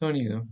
Sonido.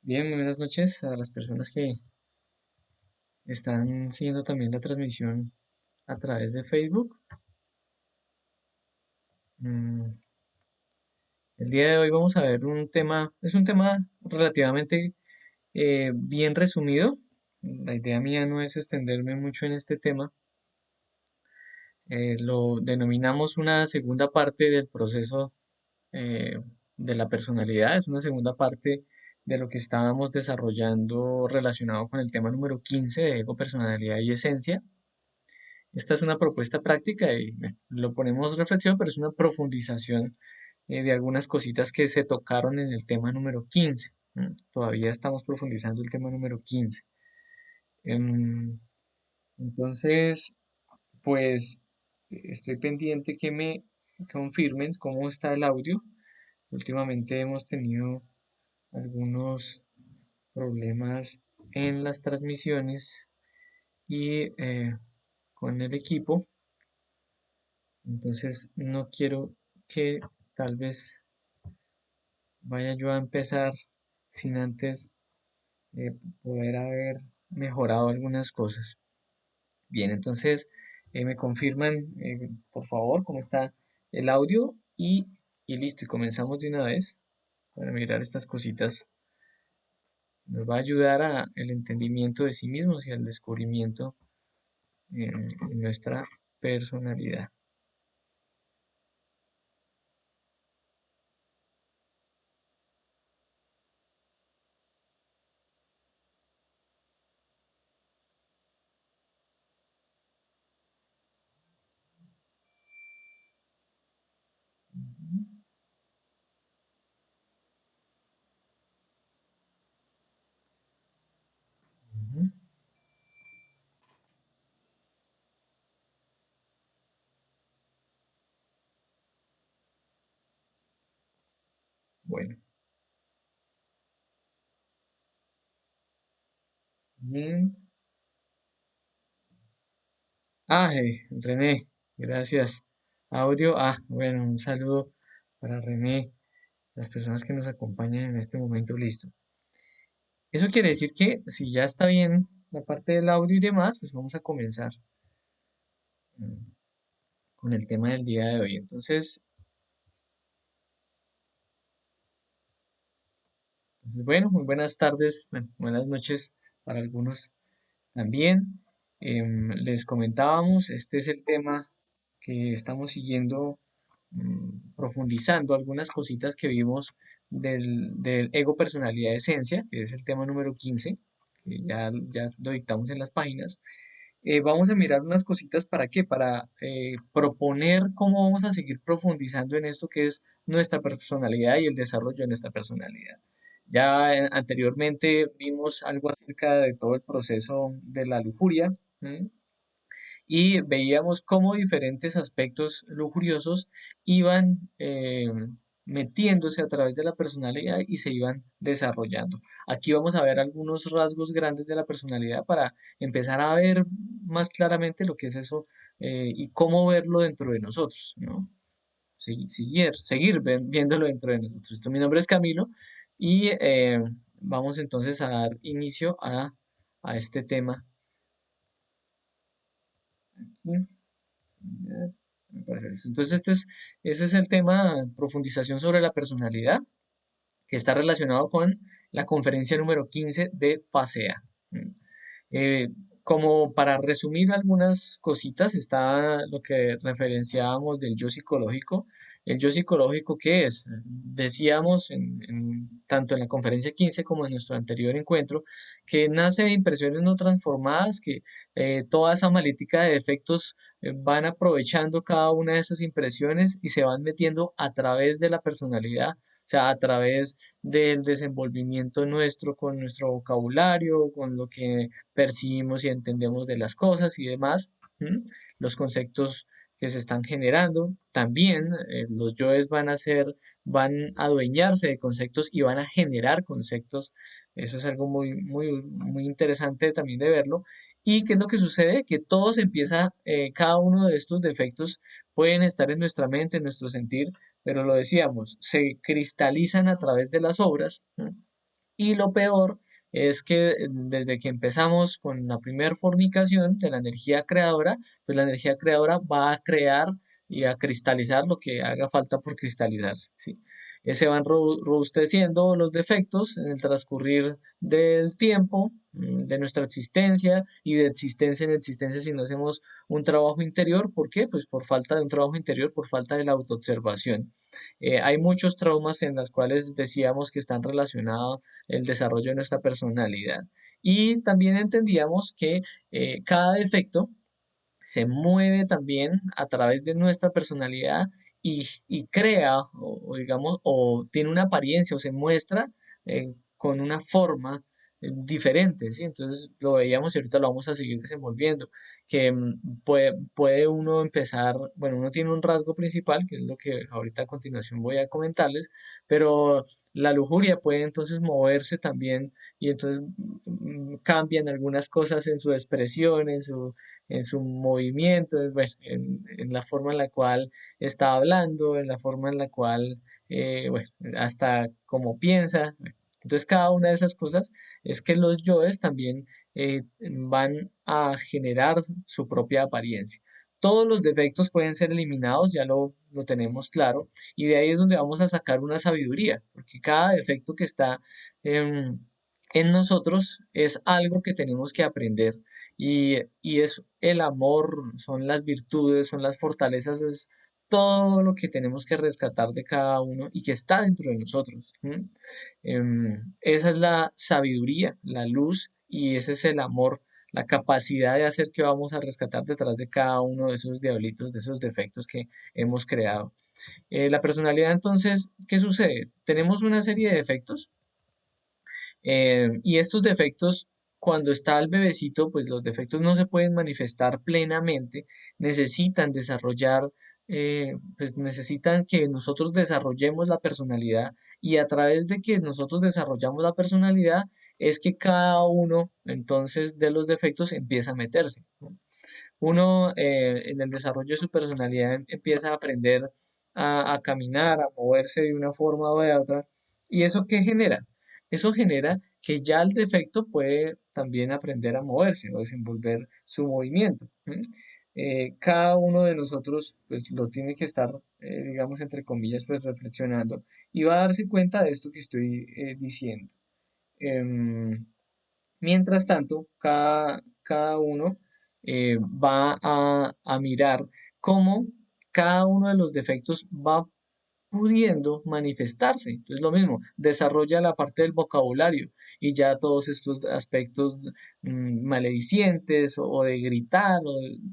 Bien, muy buenas noches a las personas que están siguiendo también la transmisión a través de Facebook. Mm, el día de hoy vamos a ver un tema, es un tema relativamente bien resumido. La idea mía no es extenderme mucho en este tema. Lo denominamos una segunda parte del proceso eh, de la personalidad, es una segunda parte de lo que estábamos desarrollando relacionado con el tema número 15 de ego, personalidad y esencia. Esta es una propuesta práctica y lo ponemos reflexión, pero es una profundización de algunas cositas que se tocaron en el tema número 15. Todavía estamos profundizando el tema número 15. Em, entonces, pues estoy pendiente que me confirmen cómo está el audio. Últimamente hemos tenido algunos problemas en las transmisiones y con el equipo. Entonces no quiero que tal vez vaya yo a empezar sin antes eh, poder haber mejorado algunas cosas. Bien, entonces me confirman por favor cómo está el audio y listo, y comenzamos de una vez para mirar estas cositas. Nos va a ayudar a el entendimiento de sí mismos y al descubrimiento en nuestra personalidad. Ujú, ujú. Bueno, bien. René, gracias. Audio, bueno, un saludo para René, las personas que nos acompañan en este momento, listo. Eso quiere decir que si ya está bien la parte del audio y demás, pues vamos a comenzar mm, con el tema del día de hoy. Entonces, bueno, muy buenas tardes, bueno, buenas noches para algunos también. Les comentábamos, este es el tema que estamos siguiendo, profundizando algunas cositas que vimos del ego, personalidad, esencia, que es el tema número 15 que ya lo dictamos en las páginas. Vamos a mirar unas cositas para qué, para proponer cómo vamos a seguir profundizando en esto que es nuestra personalidad y el desarrollo de nuestra personalidad. Ya anteriormente vimos algo acerca de todo el proceso de la lujuria, ¿m? Y veíamos cómo diferentes aspectos lujuriosos iban metiéndose a través de la personalidad y se iban desarrollando. Aquí vamos a ver algunos rasgos grandes de la personalidad para empezar a ver más claramente lo que es eso y cómo verlo dentro de nosotros, ¿no? viéndolo dentro de nosotros. Mi nombre es Camilo y vamos entonces a dar inicio a este tema. Aquí, me parece listo. Entonces, ese es el tema, profundización sobre la personalidad, que está relacionado con la conferencia número 15 de FASEA. Eh, Como para resumir algunas cositas, está lo que referenciábamos del yo psicológico. El yo psicológico, ¿qué es? Decíamos tanto en la conferencia 15 como en nuestro anterior encuentro, que nace de impresiones no transformadas, que toda esa malítica de efectos van aprovechando cada una de esas impresiones y se van metiendo a través de la personalidad, o sea, a través del desenvolvimiento nuestro con nuestro vocabulario, con lo que percibimos y entendemos de las cosas y demás, ¿m? Los conceptos que se están generando. También los yoes van a adueñarse de conceptos y van a generar conceptos. Eso es algo muy interesante también de verlo. ¿Y qué es lo que sucede? Que todo se empieza, cada uno de estos defectos pueden estar en nuestra mente, en nuestro sentir, pero lo decíamos, se cristalizan a través de las obras. ¿No? Y lo peor es que desde que empezamos con la primer fornicación de la energía creadora, pues la energía creadora va a crear y a cristalizar lo que haga falta por cristalizarse, ¿sí? Se van robusteciendo los defectos en el transcurrir del tiempo, de nuestra existencia y de existencia en existencia si no hacemos un trabajo interior. ¿Por qué? Pues por falta de un trabajo interior, por falta de la autoobservación. Hay muchos traumas en los cuales decíamos que están relacionados el desarrollo de nuestra personalidad. Y también entendíamos que cada defecto se mueve también a través de nuestra personalidad y crea, o digamos, o tiene una apariencia o se muestra con una forma diferente, ¿sí? Entonces lo veíamos y ahorita lo vamos a seguir desenvolviendo, que puede uno empezar, bueno, uno tiene un rasgo principal, que es lo que ahorita a continuación voy a comentarles, pero la lujuria puede entonces moverse también y entonces cambian algunas cosas en su expresión, en su movimiento, bueno, en la forma en la cual está hablando, en la forma en la cual, bueno, hasta cómo piensa. Bueno. Entonces, cada una de esas cosas es que los yoes también van a generar su propia apariencia. Todos los defectos pueden ser eliminados, ya lo tenemos claro, y de ahí es donde vamos a sacar una sabiduría, porque cada defecto que está en nosotros es algo que tenemos que aprender y es el amor, son las virtudes, son las fortalezas, es todo lo que tenemos que rescatar de cada uno y que está dentro de nosotros. ¿M? Esa es la sabiduría, la luz y ese es el amor, la capacidad de hacer que vamos a rescatar detrás de cada uno de esos diablitos, de esos defectos que hemos creado. La personalidad entonces, ¿qué sucede? Tenemos una serie de defectos y estos defectos, cuando está el bebecito, pues los defectos no se pueden manifestar plenamente, necesitan desarrollar, pues necesitan que nosotros desarrollemos la personalidad y a través de que nosotros desarrollamos la personalidad es que cada uno entonces de los defectos empieza a meterse. ¿No? Uno en el desarrollo de su personalidad empieza a aprender a caminar, a moverse de una forma o de otra. ¿Y eso qué genera? Eso genera que ya el defecto puede también aprender a moverse o desenvolver su movimiento. ¿M? Cada uno de nosotros pues lo tiene que estar, digamos, entre comillas, pues reflexionando y va a darse cuenta de esto que estoy diciendo. Em, Mientras tanto, cada uno va a mirar cómo cada uno de los defectos va pudiendo manifestarse. Entonces, lo mismo, desarrolla la parte del vocabulario y ya todos estos aspectos maledicientes o de gritar,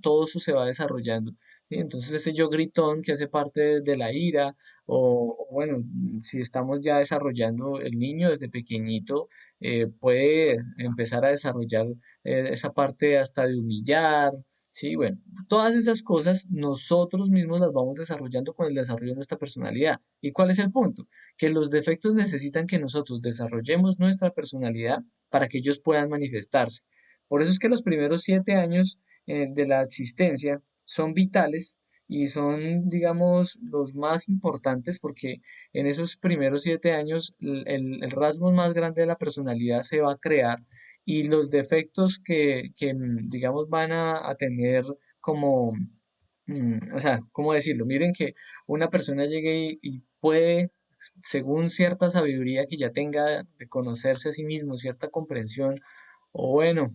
todo eso se va desarrollando. ¿Sí? Entonces, ese yo gritón que hace parte de la ira, o bueno, si estamos ya desarrollando el niño desde pequeñito, puede empezar a desarrollar esa parte hasta de humillar. Sí, bueno, todas esas cosas nosotros mismos las vamos desarrollando con el desarrollo de nuestra personalidad. ¿Y cuál es el punto? Que los defectos necesitan que nosotros desarrollemos nuestra personalidad para que ellos puedan manifestarse. Por eso es que los primeros 7 años de la existencia son vitales y son, digamos, los más importantes porque en esos primeros 7 años el rasgo más grande de la personalidad se va a crear y los defectos digamos, van a tener como, o sea, ¿cómo decirlo? Miren que una persona llegue y puede, según cierta sabiduría que ya tenga de conocerse a sí mismo, cierta comprensión, o bueno,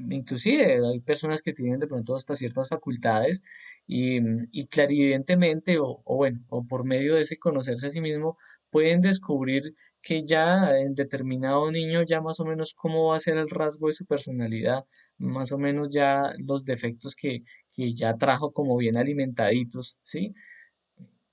inclusive hay personas que tienen de pronto hasta ciertas facultades y clarividentemente o bueno, o por medio de ese conocerse a sí mismo, pueden descubrir que ya en determinado niño ya más o menos cómo va a ser el rasgo de su personalidad, más o menos ya los defectos que ya trajo como bien alimentaditos, ¿sí?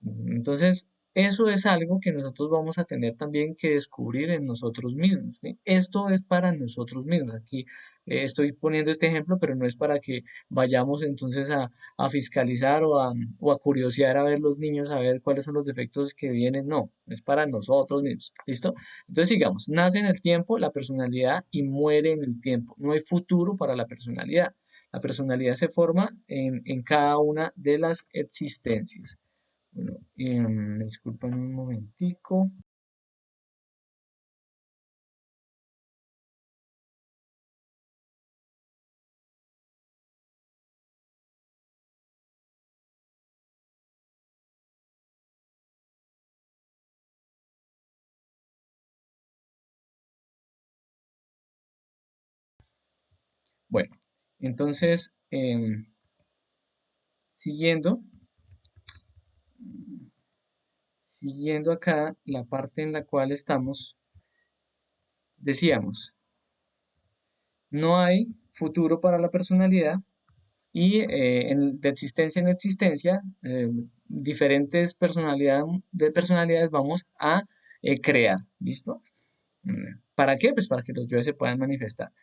Entonces, eso es algo que nosotros vamos a tener también que descubrir en nosotros mismos, ¿sí? Esto es para nosotros mismos. Aquí estoy poniendo este ejemplo, pero no es para que vayamos entonces a fiscalizar o a curiosear a ver los niños, a ver cuáles son los defectos que vienen. No, es para nosotros mismos. ¿Listo? Entonces, sigamos. Nace en el tiempo la personalidad y muere en el tiempo. No hay futuro para la personalidad. La personalidad se forma en cada una de las existencias. Bueno, me disculpan un momentico. Bueno, entonces, siguiendo, siguiendo acá la parte en la cual estamos, decíamos, no hay futuro para la personalidad y de existencia en existencia, diferentes personalidades vamos a crear, ¿listo? ¿Para qué? Pues para que los yoes se puedan manifestar.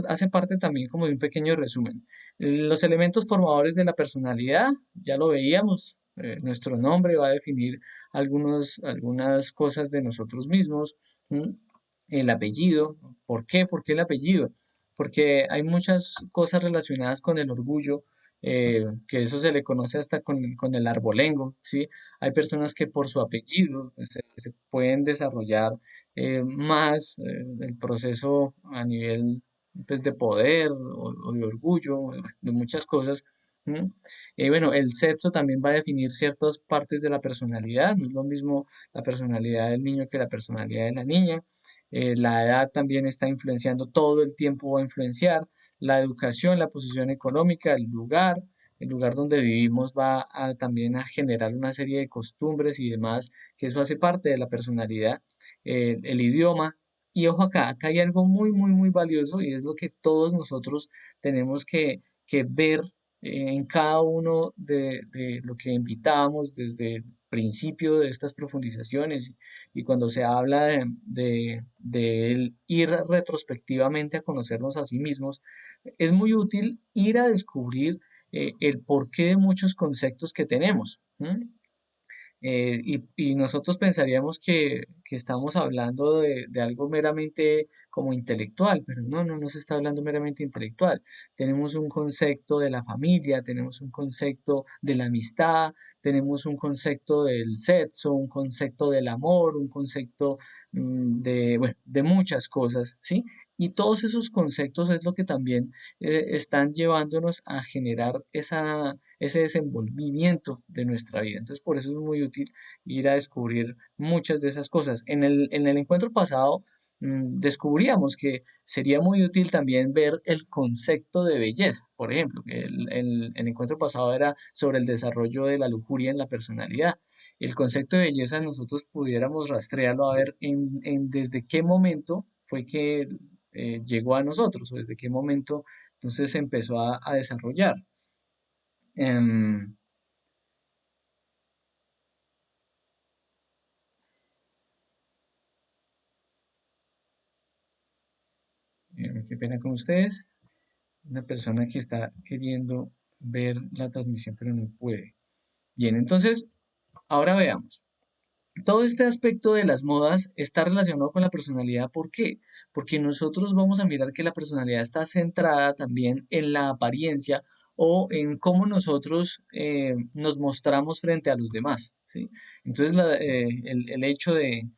Hace parte también como de un pequeño resumen. Los elementos formadores de la personalidad, ya lo veíamos, nuestro nombre va a definir algunas cosas de nosotros mismos. ¿M? El apellido, ¿por qué? ¿Por qué el apellido? Porque hay muchas cosas relacionadas con el orgullo, que eso se le conoce hasta con el arbolengo, ¿sí? Hay personas que por su apellido se pueden desarrollar más el proceso a nivel pues, de poder o de orgullo, de muchas cosas. ¿M? Bueno, el sexo también va a definir ciertas partes de la personalidad, no es lo mismo la personalidad del niño que la personalidad de la niña. La edad también está influenciando, todo el tiempo va a influenciar. La educación, la posición económica, el lugar donde vivimos va también a generar una serie de costumbres y demás, que eso hace parte de la personalidad, el idioma. Y ojo acá, acá hay algo muy, muy, muy valioso y es lo que todos nosotros tenemos que ver en cada uno de lo que invitamos desde el principio de estas profundizaciones y cuando se habla de el ir retrospectivamente a conocernos a sí mismos, es muy útil ir a descubrir el porqué de muchos conceptos que tenemos. ¿M? Y nosotros pensaríamos que estamos hablando de algo meramente como intelectual, pero no, no se está hablando meramente intelectual. Tenemos un concepto de la familia, tenemos un concepto de la amistad, tenemos un concepto del sexo, un concepto del amor, un concepto bueno, de muchas cosas, ¿sí? Y todos esos conceptos es lo que también están llevándonos a generar ese desenvolvimiento de nuestra vida. Entonces, por eso es muy útil ir a descubrir muchas de esas cosas. En el encuentro pasado, descubríamos que sería muy útil también ver el concepto de belleza. Por ejemplo, el encuentro pasado era sobre el desarrollo de la lujuria en la personalidad. El concepto de belleza nosotros pudiéramos rastrearlo a ver desde qué momento fue que llegó a nosotros o desde qué momento entonces se empezó a desarrollar. Em, qué pena con ustedes. Una persona que está queriendo ver la transmisión pero no puede. Bien, entonces, ahora veamos. Todo este aspecto de las modas está relacionado con la personalidad. ¿Por qué? Porque nosotros vamos a mirar que la personalidad está centrada también en la apariencia o en cómo nosotros nos mostramos frente a los demás, ¿sí? Entonces, el hecho de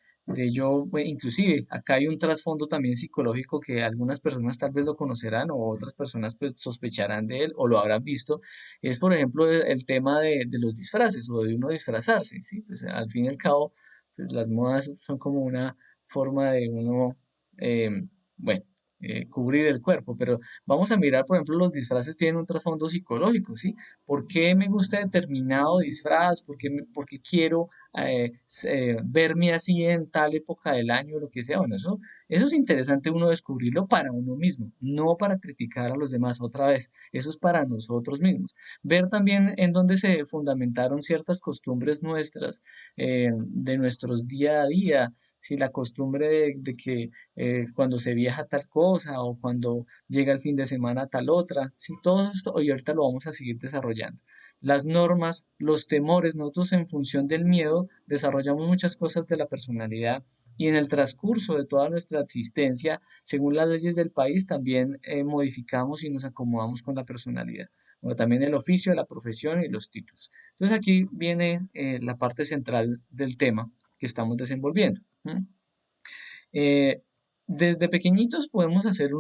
yo, inclusive, acá hay un trasfondo también psicológico que algunas personas tal vez lo conocerán o otras personas pues sospecharán de él o lo habrán visto, es por ejemplo el tema de los disfraces o de uno disfrazarse, ¿sí? Pues, al fin y al cabo, pues las modas son como una forma de uno, eh, bueno, cubrir el cuerpo, pero vamos a mirar, por ejemplo, los disfraces tienen un trasfondo psicológico, ¿sí? ¿Por qué me gusta determinado disfraz? ¿Por qué quiero verme así en tal época del año o lo que sea? Bueno, eso es interesante uno descubrirlo para uno mismo, no para criticar a los demás otra vez, eso es para nosotros mismos. Ver también en dónde se fundamentaron ciertas costumbres nuestras, de nuestros día a día, si la costumbre de que cuando se viaja tal cosa o cuando llega el fin de semana tal otra, si todo esto, y ahorita lo vamos a seguir desarrollando. Las normas, los temores, nosotros en función del miedo desarrollamos muchas cosas de la personalidad y en el transcurso de toda nuestra existencia, según las leyes del país, también modificamos y nos acomodamos con la personalidad. Bueno, también el oficio, la profesión y los títulos. Entonces aquí viene la parte central del tema que estamos desenvolviendo. ¿Mm? Eh, Desde pequeñitos podemos hacer sí,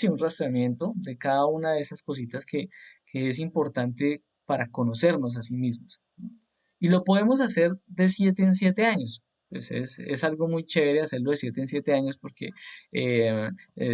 un rastreamiento de cada una de esas cositas que es importante para conocernos a sí mismos. Y lo podemos hacer de 7 en 7 años. Pues es algo muy chévere hacerlo de 7 en 7 años porque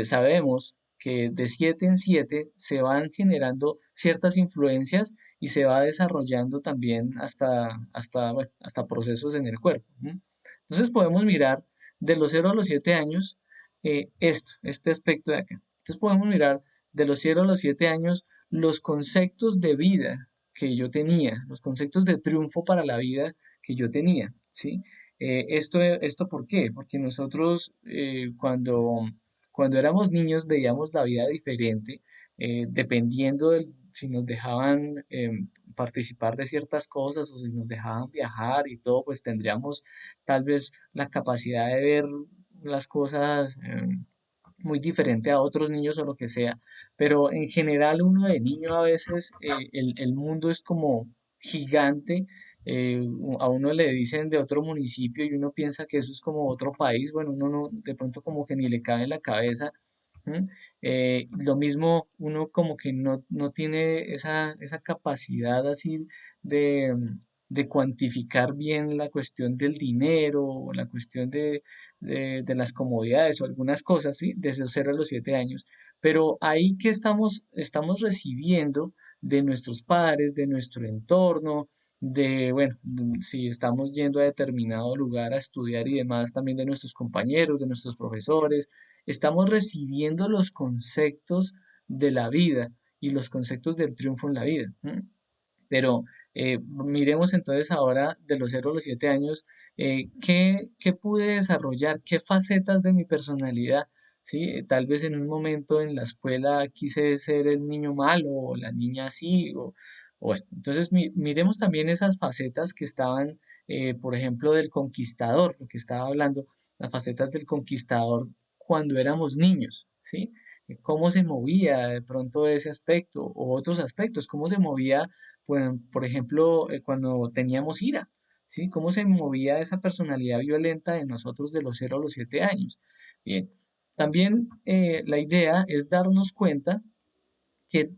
sabemos que de 7 en 7 se van generando ciertas influencias y se va desarrollando también bueno, hasta procesos en el cuerpo. ¿No? Entonces podemos mirar de los 0 a los 7 años este aspecto de acá. Entonces podemos mirar de los 0 a los 7 años los conceptos de vida que yo tenía, los conceptos de triunfo para la vida que yo tenía, ¿sí? ¿Esto por qué? Porque nosotros cuando éramos niños veíamos la vida diferente, dependiendo de si nos dejaban participar de ciertas cosas o si nos dejaban viajar y todo, pues tendríamos tal vez la capacidad de ver las cosas muy diferente a otros niños o lo que sea, pero en general uno de niño a veces el mundo es como gigante, a uno le dicen de otro municipio y uno piensa que eso es como otro país, bueno, uno no, de pronto como que ni le cabe en la cabeza. ¿M? Lo mismo, uno como que no tiene esa capacidad así de, de cuantificar bien la cuestión del dinero, o la cuestión de las comodidades o algunas cosas, ¿sí? Desde los 0 a los 7 años. Pero ahí que estamos recibiendo de nuestros padres, de nuestro entorno, bueno, si estamos yendo a determinado lugar a estudiar y demás, también de nuestros compañeros, de nuestros profesores, estamos recibiendo los conceptos de la vida y los conceptos del triunfo en la vida. ¿M? Pero miremos entonces ahora de los 0 a los 7 años, ¿qué pude desarrollar? ¿Qué facetas de mi personalidad? ¿Sí? Tal vez en un momento en la escuela quise ser el niño malo o la niña así, bueno, entonces miremos también esas facetas que estaban, por ejemplo, del conquistador, lo que estaba hablando, las facetas del conquistador cuando éramos niños, ¿sí? Cómo se movía de pronto ese aspecto o otros aspectos, cómo se movía por ejemplo, cuando teníamos ira, ¿sí? Cómo se movía esa personalidad violenta de nosotros de los 0 a los 7 años. Bien, también la idea es darnos cuenta que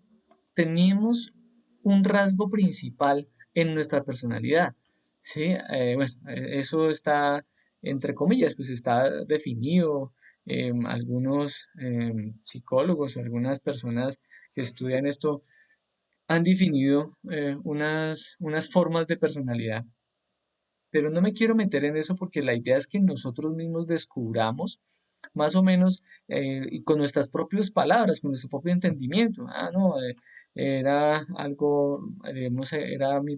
tenemos un rasgo principal en nuestra personalidad, ¿sí? Bueno, eso está, entre comillas, pues está definido. Algunos psicólogos o algunas personas que estudian esto han definido unas formas de personalidad, pero no me quiero meter en eso porque la idea es que nosotros mismos descubramos más o menos y con nuestras propias palabras, con nuestro propio entendimiento. Ah, no, era algo, digamos,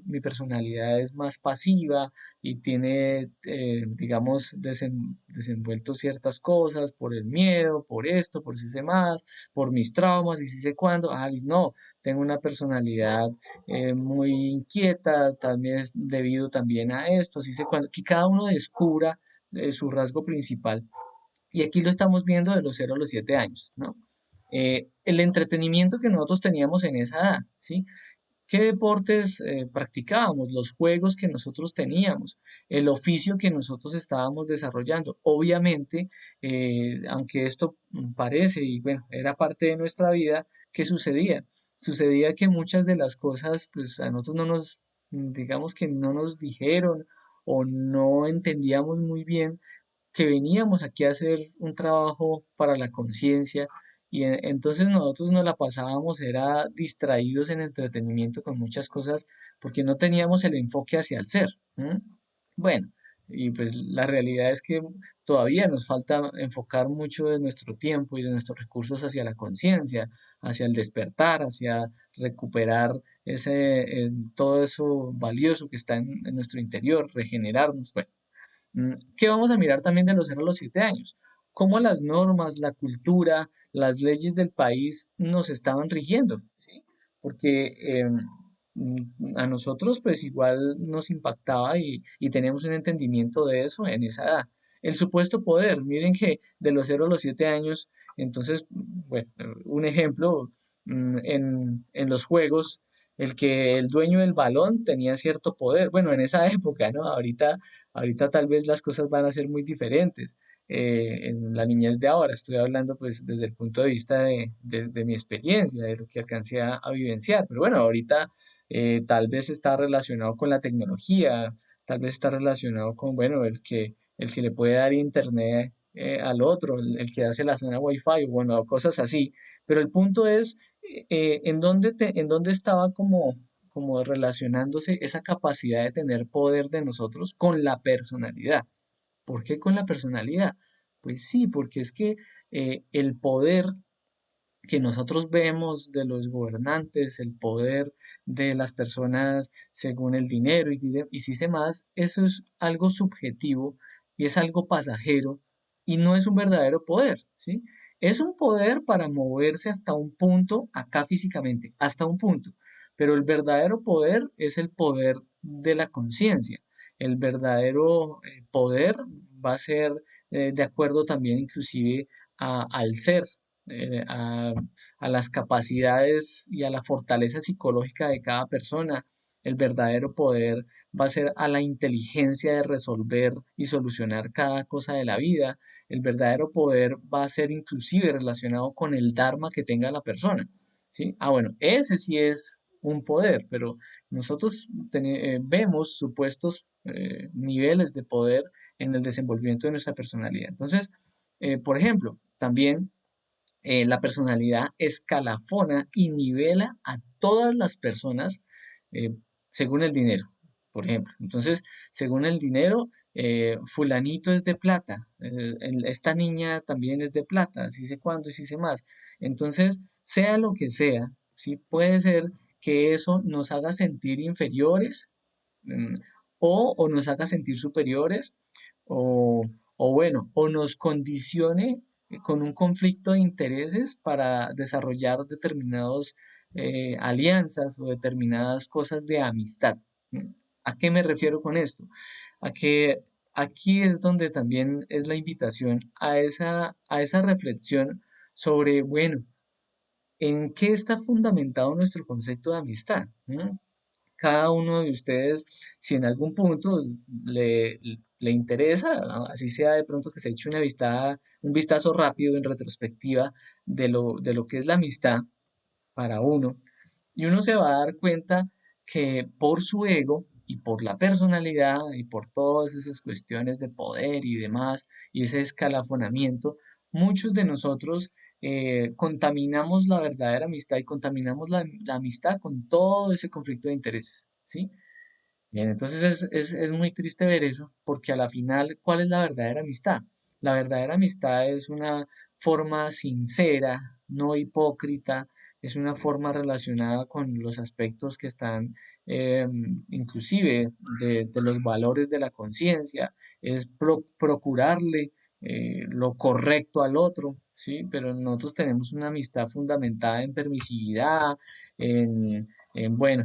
mi personalidad es más pasiva y tiene, digamos, desenvuelto ciertas cosas por el miedo, por esto, por si sé más, por mis traumas y si sé cuándo. Ah, no, tengo una personalidad muy inquieta, también es debido también a esto, así se cuando, que cada uno descubra su rasgo principal. Y aquí lo estamos viendo de los 0 a los 7 años, ¿no? el entretenimiento que nosotros teníamos en esa edad, ¿sí? ¿Qué deportes practicábamos? Los juegos que nosotros teníamos, el oficio que nosotros estábamos desarrollando. Obviamente, aunque esto parece y bueno, era parte de nuestra vida, ¿qué sucedía? Sucedía que muchas de las cosas, pues a nosotros no nos, digamos que no nos dijeron o no entendíamos muy bien que veníamos aquí a hacer un trabajo para la conciencia y entonces nosotros nos la pasábamos, era distraídos en entretenimiento con muchas cosas porque no teníamos el enfoque hacia el ser. ¿M? Bueno, y pues la realidad es que todavía nos falta enfocar mucho de nuestro tiempo y de nuestros recursos hacia la conciencia, hacia el despertar, hacia recuperar todo eso valioso que está en nuestro interior, regenerarnos. Bueno, ¿qué vamos a mirar también de los 0 a los 7 años? Cómo las normas, la cultura, las leyes del país nos estaban rigiendo, ¿sí? Porque a nosotros pues igual nos impactaba y teníamos un entendimiento de eso en esa edad. El supuesto poder, miren que de los 0 a los 7 años, entonces, bueno, un ejemplo, en los juegos, el que el dueño del balón tenía cierto poder, bueno, en esa época, ¿no? Ahorita tal vez las cosas van a ser muy diferentes. En la niñez de ahora, estoy hablando pues desde el punto de vista de mi experiencia, de lo que alcancé a vivenciar. Pero bueno, ahorita tal vez está relacionado con la tecnología, tal vez está relacionado con, bueno, el que le puede dar internet al otro, el que hace la zona Wi-Fi, bueno, cosas así. Pero el punto es en dónde estaba como relacionándose esa capacidad de tener poder de nosotros con la personalidad. ¿Por qué con la personalidad? Pues sí, porque es que el poder que nosotros vemos de los gobernantes, el poder de las personas según el dinero y si sé más, eso es algo subjetivo y es algo pasajero y no es un verdadero poder, ¿sí? Es un poder para moverse hasta un punto, acá físicamente, hasta un punto, pero el verdadero poder es el poder de la conciencia. El verdadero poder va a ser de acuerdo también inclusive al ser, eh, a, a las capacidades y a la fortaleza psicológica de cada persona. El verdadero poder va a ser a la inteligencia de resolver y solucionar cada cosa de la vida. El verdadero poder va a ser inclusive relacionado con el dharma que tenga la persona. ¿Sí? Ah, bueno, ese sí es un poder, pero nosotros vemos supuestos niveles de poder en el desenvolvimiento de nuestra personalidad. Entonces, por ejemplo, también la personalidad escalafona y nivela a todas las personas eh, según el dinero, por ejemplo. Entonces, según el dinero, fulanito es de plata, esta niña también es de plata, así sé cuándo y sí sé más. Entonces, sea lo que sea, sí puede ser que eso nos haga sentir inferiores mm, o nos haga sentir superiores o, o bueno, o nos condicione con un conflicto de intereses para desarrollar determinadas alianzas o determinadas cosas de amistad. ¿Mm? ¿A qué me refiero con esto? A que aquí es donde también es la invitación a esa reflexión sobre, bueno, ¿en qué está fundamentado nuestro concepto de amistad? ¿Mm? Cada uno de ustedes, si en algún punto le interesa, así sea de pronto que se eche un vistazo rápido en retrospectiva de lo que es la amistad para uno, y uno se va a dar cuenta que por su ego y por la personalidad y por todas esas cuestiones de poder y demás, y ese escalafonamiento, muchos de nosotros contaminamos la verdadera amistad y contaminamos la amistad con todo ese conflicto de intereses, ¿sí? Bien, entonces es muy triste ver eso, porque a la final, ¿cuál es la verdadera amistad? La verdadera amistad es una forma sincera, no hipócrita, es una forma relacionada con los aspectos que están eh, inclusive de los valores de la conciencia, es procurarle lo correcto al otro, ¿sí? Pero nosotros tenemos una amistad fundamentada en permisividad, bueno,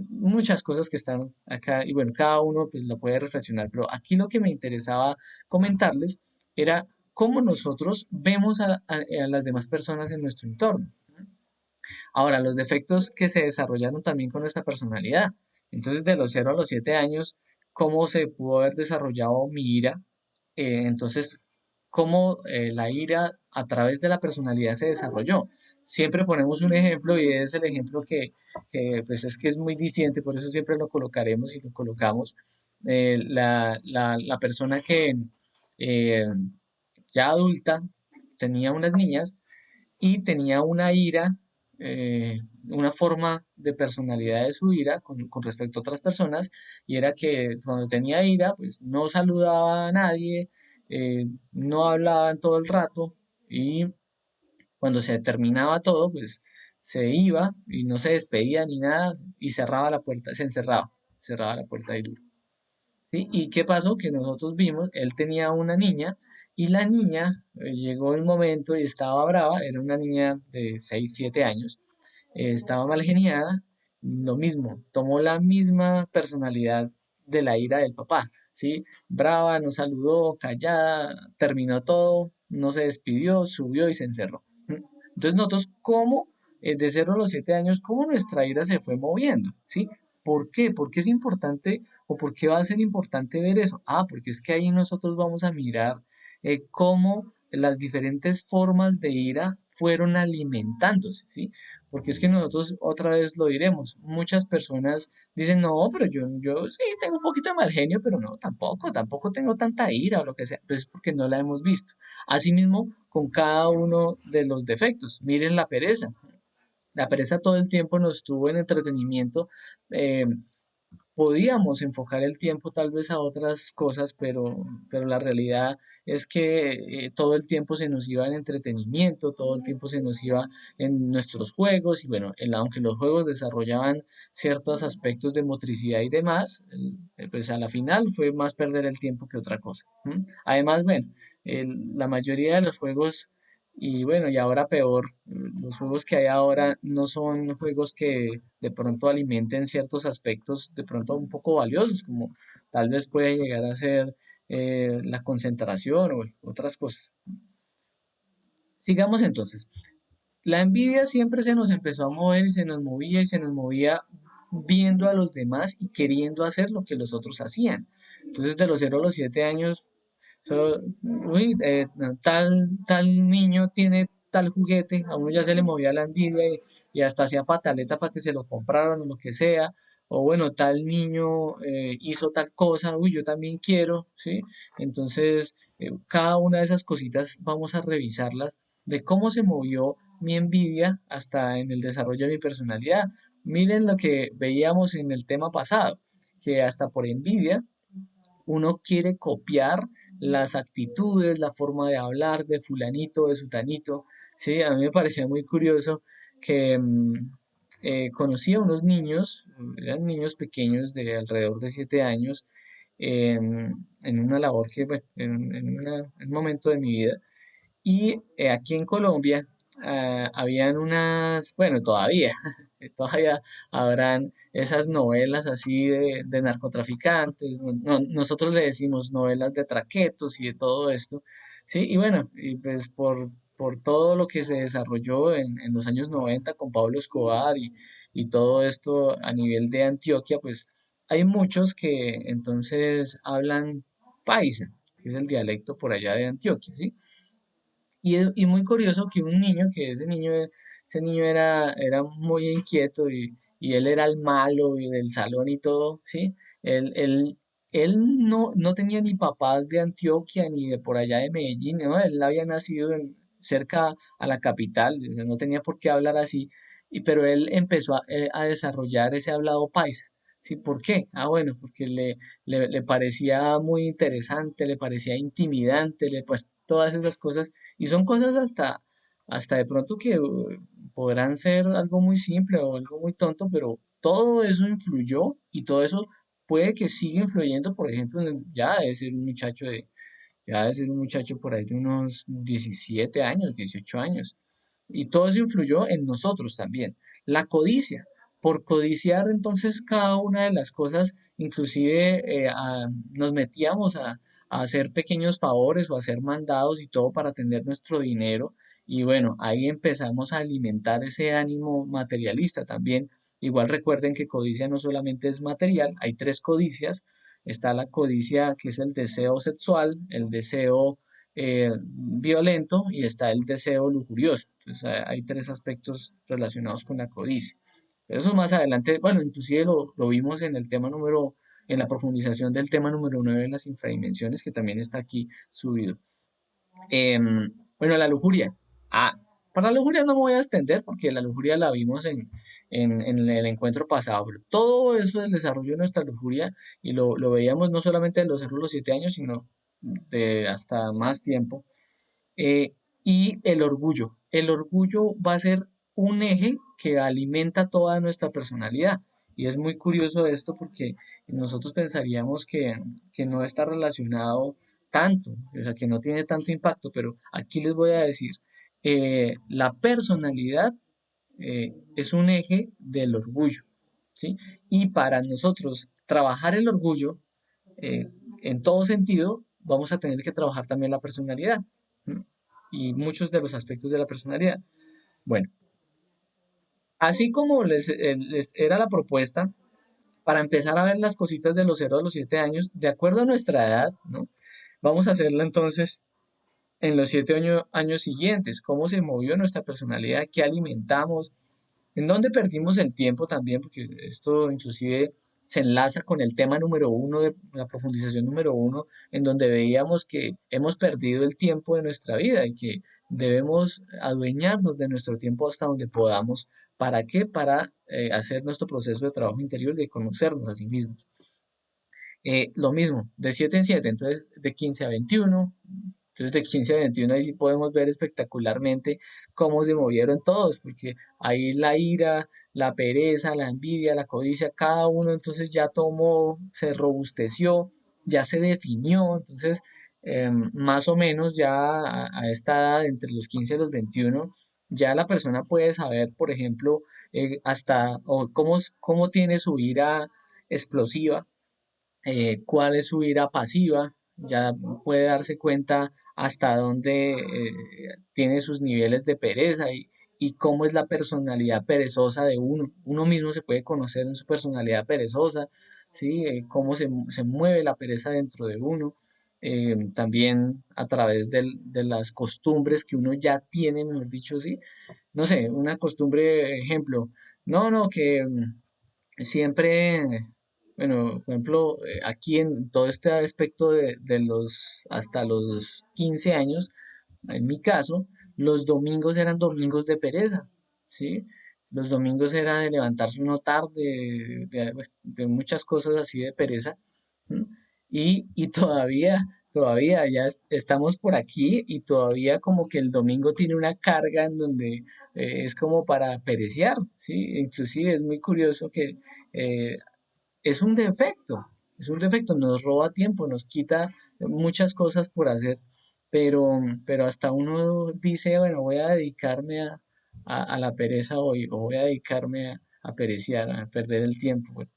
muchas cosas que están acá y bueno, cada uno pues lo puede reflexionar, pero aquí lo que me interesaba comentarles era cómo nosotros vemos a las demás personas en nuestro entorno. Ahora, los defectos que se desarrollaron también con nuestra personalidad. Entonces, de los 0 a los 7 años, ¿cómo se pudo haber desarrollado mi ira? Entonces, ¿cómo la ira a través de la personalidad se desarrolló? Siempre ponemos un ejemplo y es el ejemplo pues es que es muy diciente, por eso siempre lo colocaremos y lo colocamos. La persona que eh, ya adulta tenía unas niñas y tenía una ira, una forma de personalidad de su ira con respecto a otras personas, y era que cuando tenía ira, pues no saludaba a nadie, no hablaba en todo el rato, y cuando se terminaba todo, pues se iba y no se despedía ni nada, y cerraba la puerta, cerraba la puerta de duro. ¿Sí? ¿Y qué pasó? Que nosotros vimos, él tenía una niña y la niña llegó el momento y estaba brava, era una niña de 6 7 años, estaba mal geniada, lo mismo, tomó la misma personalidad de la ira del papá, ¿sí? Brava, no saludó, callada, terminó todo, no se despidió, subió y se encerró. ¿Mm? Entonces nosotros, ¿cómo de 0 a los 7 años, cómo nuestra ira se fue moviendo? ¿Sí? ¿Por qué? ¿Por qué es importante o por qué va a ser importante ver eso? Ah, porque es que ahí nosotros vamos a mirar cómo las diferentes formas de ira fueron alimentándose, ¿sí? Porque es que nosotros otra vez lo diremos, muchas personas dicen, no, pero yo sí tengo un poquito de mal genio, pero no, tampoco tengo tanta ira o lo que sea, pues es porque no la hemos visto. Asimismo, con cada uno de los defectos, miren la pereza todo el tiempo nos tuvo en entretenimiento, eh, podíamos enfocar el tiempo tal vez a otras cosas, pero la realidad es que todo el tiempo se nos iba en entretenimiento, todo el tiempo se nos iba en nuestros juegos y bueno, aunque los juegos desarrollaban ciertos aspectos de motricidad y demás, pues a la final fue más perder el tiempo que otra cosa. ¿M? Además, bueno, la mayoría de los juegos y bueno, y ahora peor, los juegos que hay ahora no son juegos que de pronto alimenten ciertos aspectos de pronto un poco valiosos, como tal vez puede llegar a ser la concentración o otras cosas. Sigamos entonces. La envidia siempre se nos empezó a mover y se nos movía y se nos movía viendo a los demás y queriendo hacer lo que los otros hacían. Entonces, de los 0 a los 7 años, uy, tal niño tiene tal juguete, a uno ya se le movía la envidia y hasta hacía pataleta para que se lo compraran o lo que sea, o bueno, tal niño hizo tal cosa, uy, yo también quiero, ¿sí? Entonces, cada una de esas cositas vamos a revisarlas de cómo se movió mi envidia hasta en el desarrollo de mi personalidad. Miren lo que veíamos en el tema pasado, que hasta por envidia uno quiere copiar las actitudes, la forma de hablar de fulanito, de sutanito. Sí, a mí me parecía muy curioso que conocí a unos niños, eran niños pequeños de alrededor de 7 años, en una labor que, bueno, en un momento de mi vida, y aquí en Colombia habían unas, bueno, todavía, todavía habrán esas novelas así de narcotraficantes, nosotros le decimos novelas de traquetos y de todo esto, ¿sí? Y bueno, y pues por todo lo que se desarrolló en los años 90 con Pablo Escobar y todo esto a nivel de Antioquia, pues hay muchos que entonces hablan paisa, que es el dialecto por allá de Antioquia, ¿sí? Y muy curioso que un niño, que ese niño era muy inquieto y él era el malo y del salón y todo, ¿sí? Él, él, él no tenía ni papás de Antioquia ni de por allá de Medellín, ¿no? Él había nacido cerca a la capital, o sea, no tenía por qué hablar así, pero él empezó a desarrollar ese hablado paisa. ¿Sí? ¿Por qué? Ah, bueno, porque le parecía muy interesante, le parecía intimidante, pues todas esas cosas y son cosas hasta de pronto que podrán ser algo muy simple o algo muy tonto, pero todo eso influyó y todo eso puede que siga influyendo, por ejemplo, ya debe ser un muchacho ya debe ser un muchacho por ahí de unos 17 años, 18 años. Y todo eso influyó en nosotros también. La codicia. Por codiciar entonces cada una de las cosas, inclusive nos metíamos a hacer pequeños favores o a hacer mandados y todo para tener nuestro dinero. Y bueno, ahí empezamos a alimentar ese ánimo materialista también. Igual recuerden que codicia no solamente es material, hay tres codicias. Está la codicia que es el deseo sexual, el deseo violento y está el deseo lujurioso. Entonces hay tres aspectos relacionados con la codicia. Pero eso más adelante, bueno, inclusive lo vimos en el tema en la profundización del tema número 9 de las infradimensiones, que también está aquí subido. Bueno, la lujuria. Ah, para la lujuria no me voy a extender porque la lujuria la vimos en el encuentro pasado, pero todo eso del desarrollo de nuestra lujuria y lo veíamos no solamente de los 7 años, sino de hasta más tiempo. Eh, y el orgullo. El orgullo va a ser un eje que alimenta toda nuestra personalidad. Y es muy curioso esto porque nosotros pensaríamos que no está relacionado tanto, o sea, que no tiene tanto impacto, pero aquí les voy a decir, la personalidad es un eje del orgullo, ¿sí? Y para nosotros trabajar el orgullo, eh, en todo sentido, vamos a tener que trabajar también la personalidad, ¿m? Y muchos de los aspectos de la personalidad. Bueno, así como les era la propuesta, para empezar a ver las cositas de los 0 a los 7 años, de acuerdo a nuestra edad, ¿no? Vamos a hacerla entonces en los 7 años siguientes, cómo se movió nuestra personalidad, qué alimentamos, en dónde perdimos el tiempo también, porque esto inclusive se enlaza con el tema número uno de la profundización número uno, en donde veíamos que hemos perdido el tiempo de nuestra vida y que debemos adueñarnos de nuestro tiempo hasta donde podamos. ¿Para qué? Para hacer nuestro proceso de trabajo interior, de conocernos a sí mismos. Lo mismo, de 7 en 7, entonces de 15 a 21. Entonces de 15 a 21 ahí sí podemos ver espectacularmente cómo se movieron todos, porque ahí la ira, la pereza, la envidia, la codicia, cada uno entonces ya tomó, se robusteció, ya se definió, entonces más o menos ya a esta edad, entre los 15 y los 21, ya la persona puede saber, por ejemplo, hasta o cómo tiene su ira explosiva, cuál es su ira pasiva, ya puede darse cuenta hasta dónde tiene sus niveles de pereza y cómo es la personalidad perezosa de uno. Uno mismo se puede conocer en su personalidad perezosa, ¿sí? Cómo se mueve la pereza dentro de uno. También a través de las costumbres que uno ya tiene, mejor dicho, sí. No sé, una costumbre, ejemplo, no, que siempre, bueno, por ejemplo, aquí en todo este aspecto de los hasta los 15 años, en mi caso, los domingos eran domingos de pereza, ¿sí? Los domingos era de levantarse uno tarde, de muchas cosas así de pereza. ¿M? Y todavía ya estamos por aquí y todavía como que el domingo tiene una carga en donde es como para perecear, ¿sí? Inclusive es muy curioso que eh, es un defecto, es un defecto, nos roba tiempo, nos quita muchas cosas por hacer, pero hasta uno dice, bueno, voy a dedicarme a la pereza hoy, o voy a dedicarme a pereciar, a perder el tiempo. Bueno,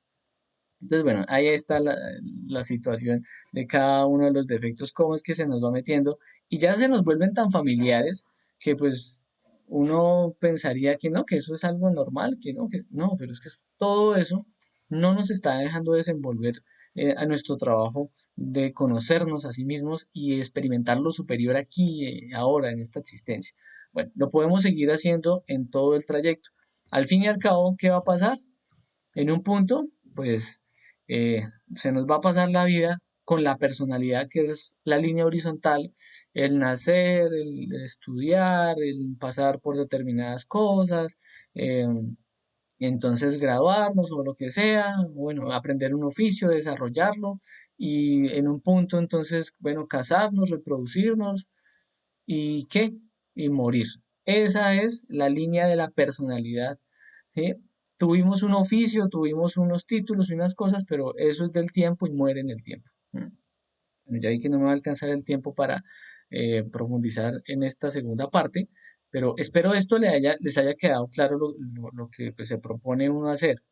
entonces, bueno, ahí está la situación de cada uno de los defectos, cómo es que se nos va metiendo y ya se nos vuelven tan familiares que pues uno pensaría que no, que eso es algo normal, que no, no, pero es que todo eso no nos está dejando desenvolver a nuestro trabajo de conocernos a sí mismos y experimentar lo superior aquí, ahora, en esta existencia. Bueno, lo podemos seguir haciendo en todo el trayecto. Al fin y al cabo, ¿qué va a pasar? En un punto, pues eh, se nos va a pasar la vida con la personalidad que es la línea horizontal, el nacer, el estudiar, el pasar por determinadas cosas, eh, entonces graduarnos o lo que sea, bueno, aprender un oficio, desarrollarlo y en un punto entonces, bueno, casarnos, reproducirnos y qué, y morir. Esa es la línea de la personalidad. ¿Sí? Tuvimos un oficio, tuvimos unos títulos y unas cosas, pero eso es del tiempo y muere en el tiempo. Bueno, ya vi que no me va a alcanzar el tiempo para profundizar en esta segunda parte, pero espero esto les haya quedado claro lo que pues, se propone uno hacer.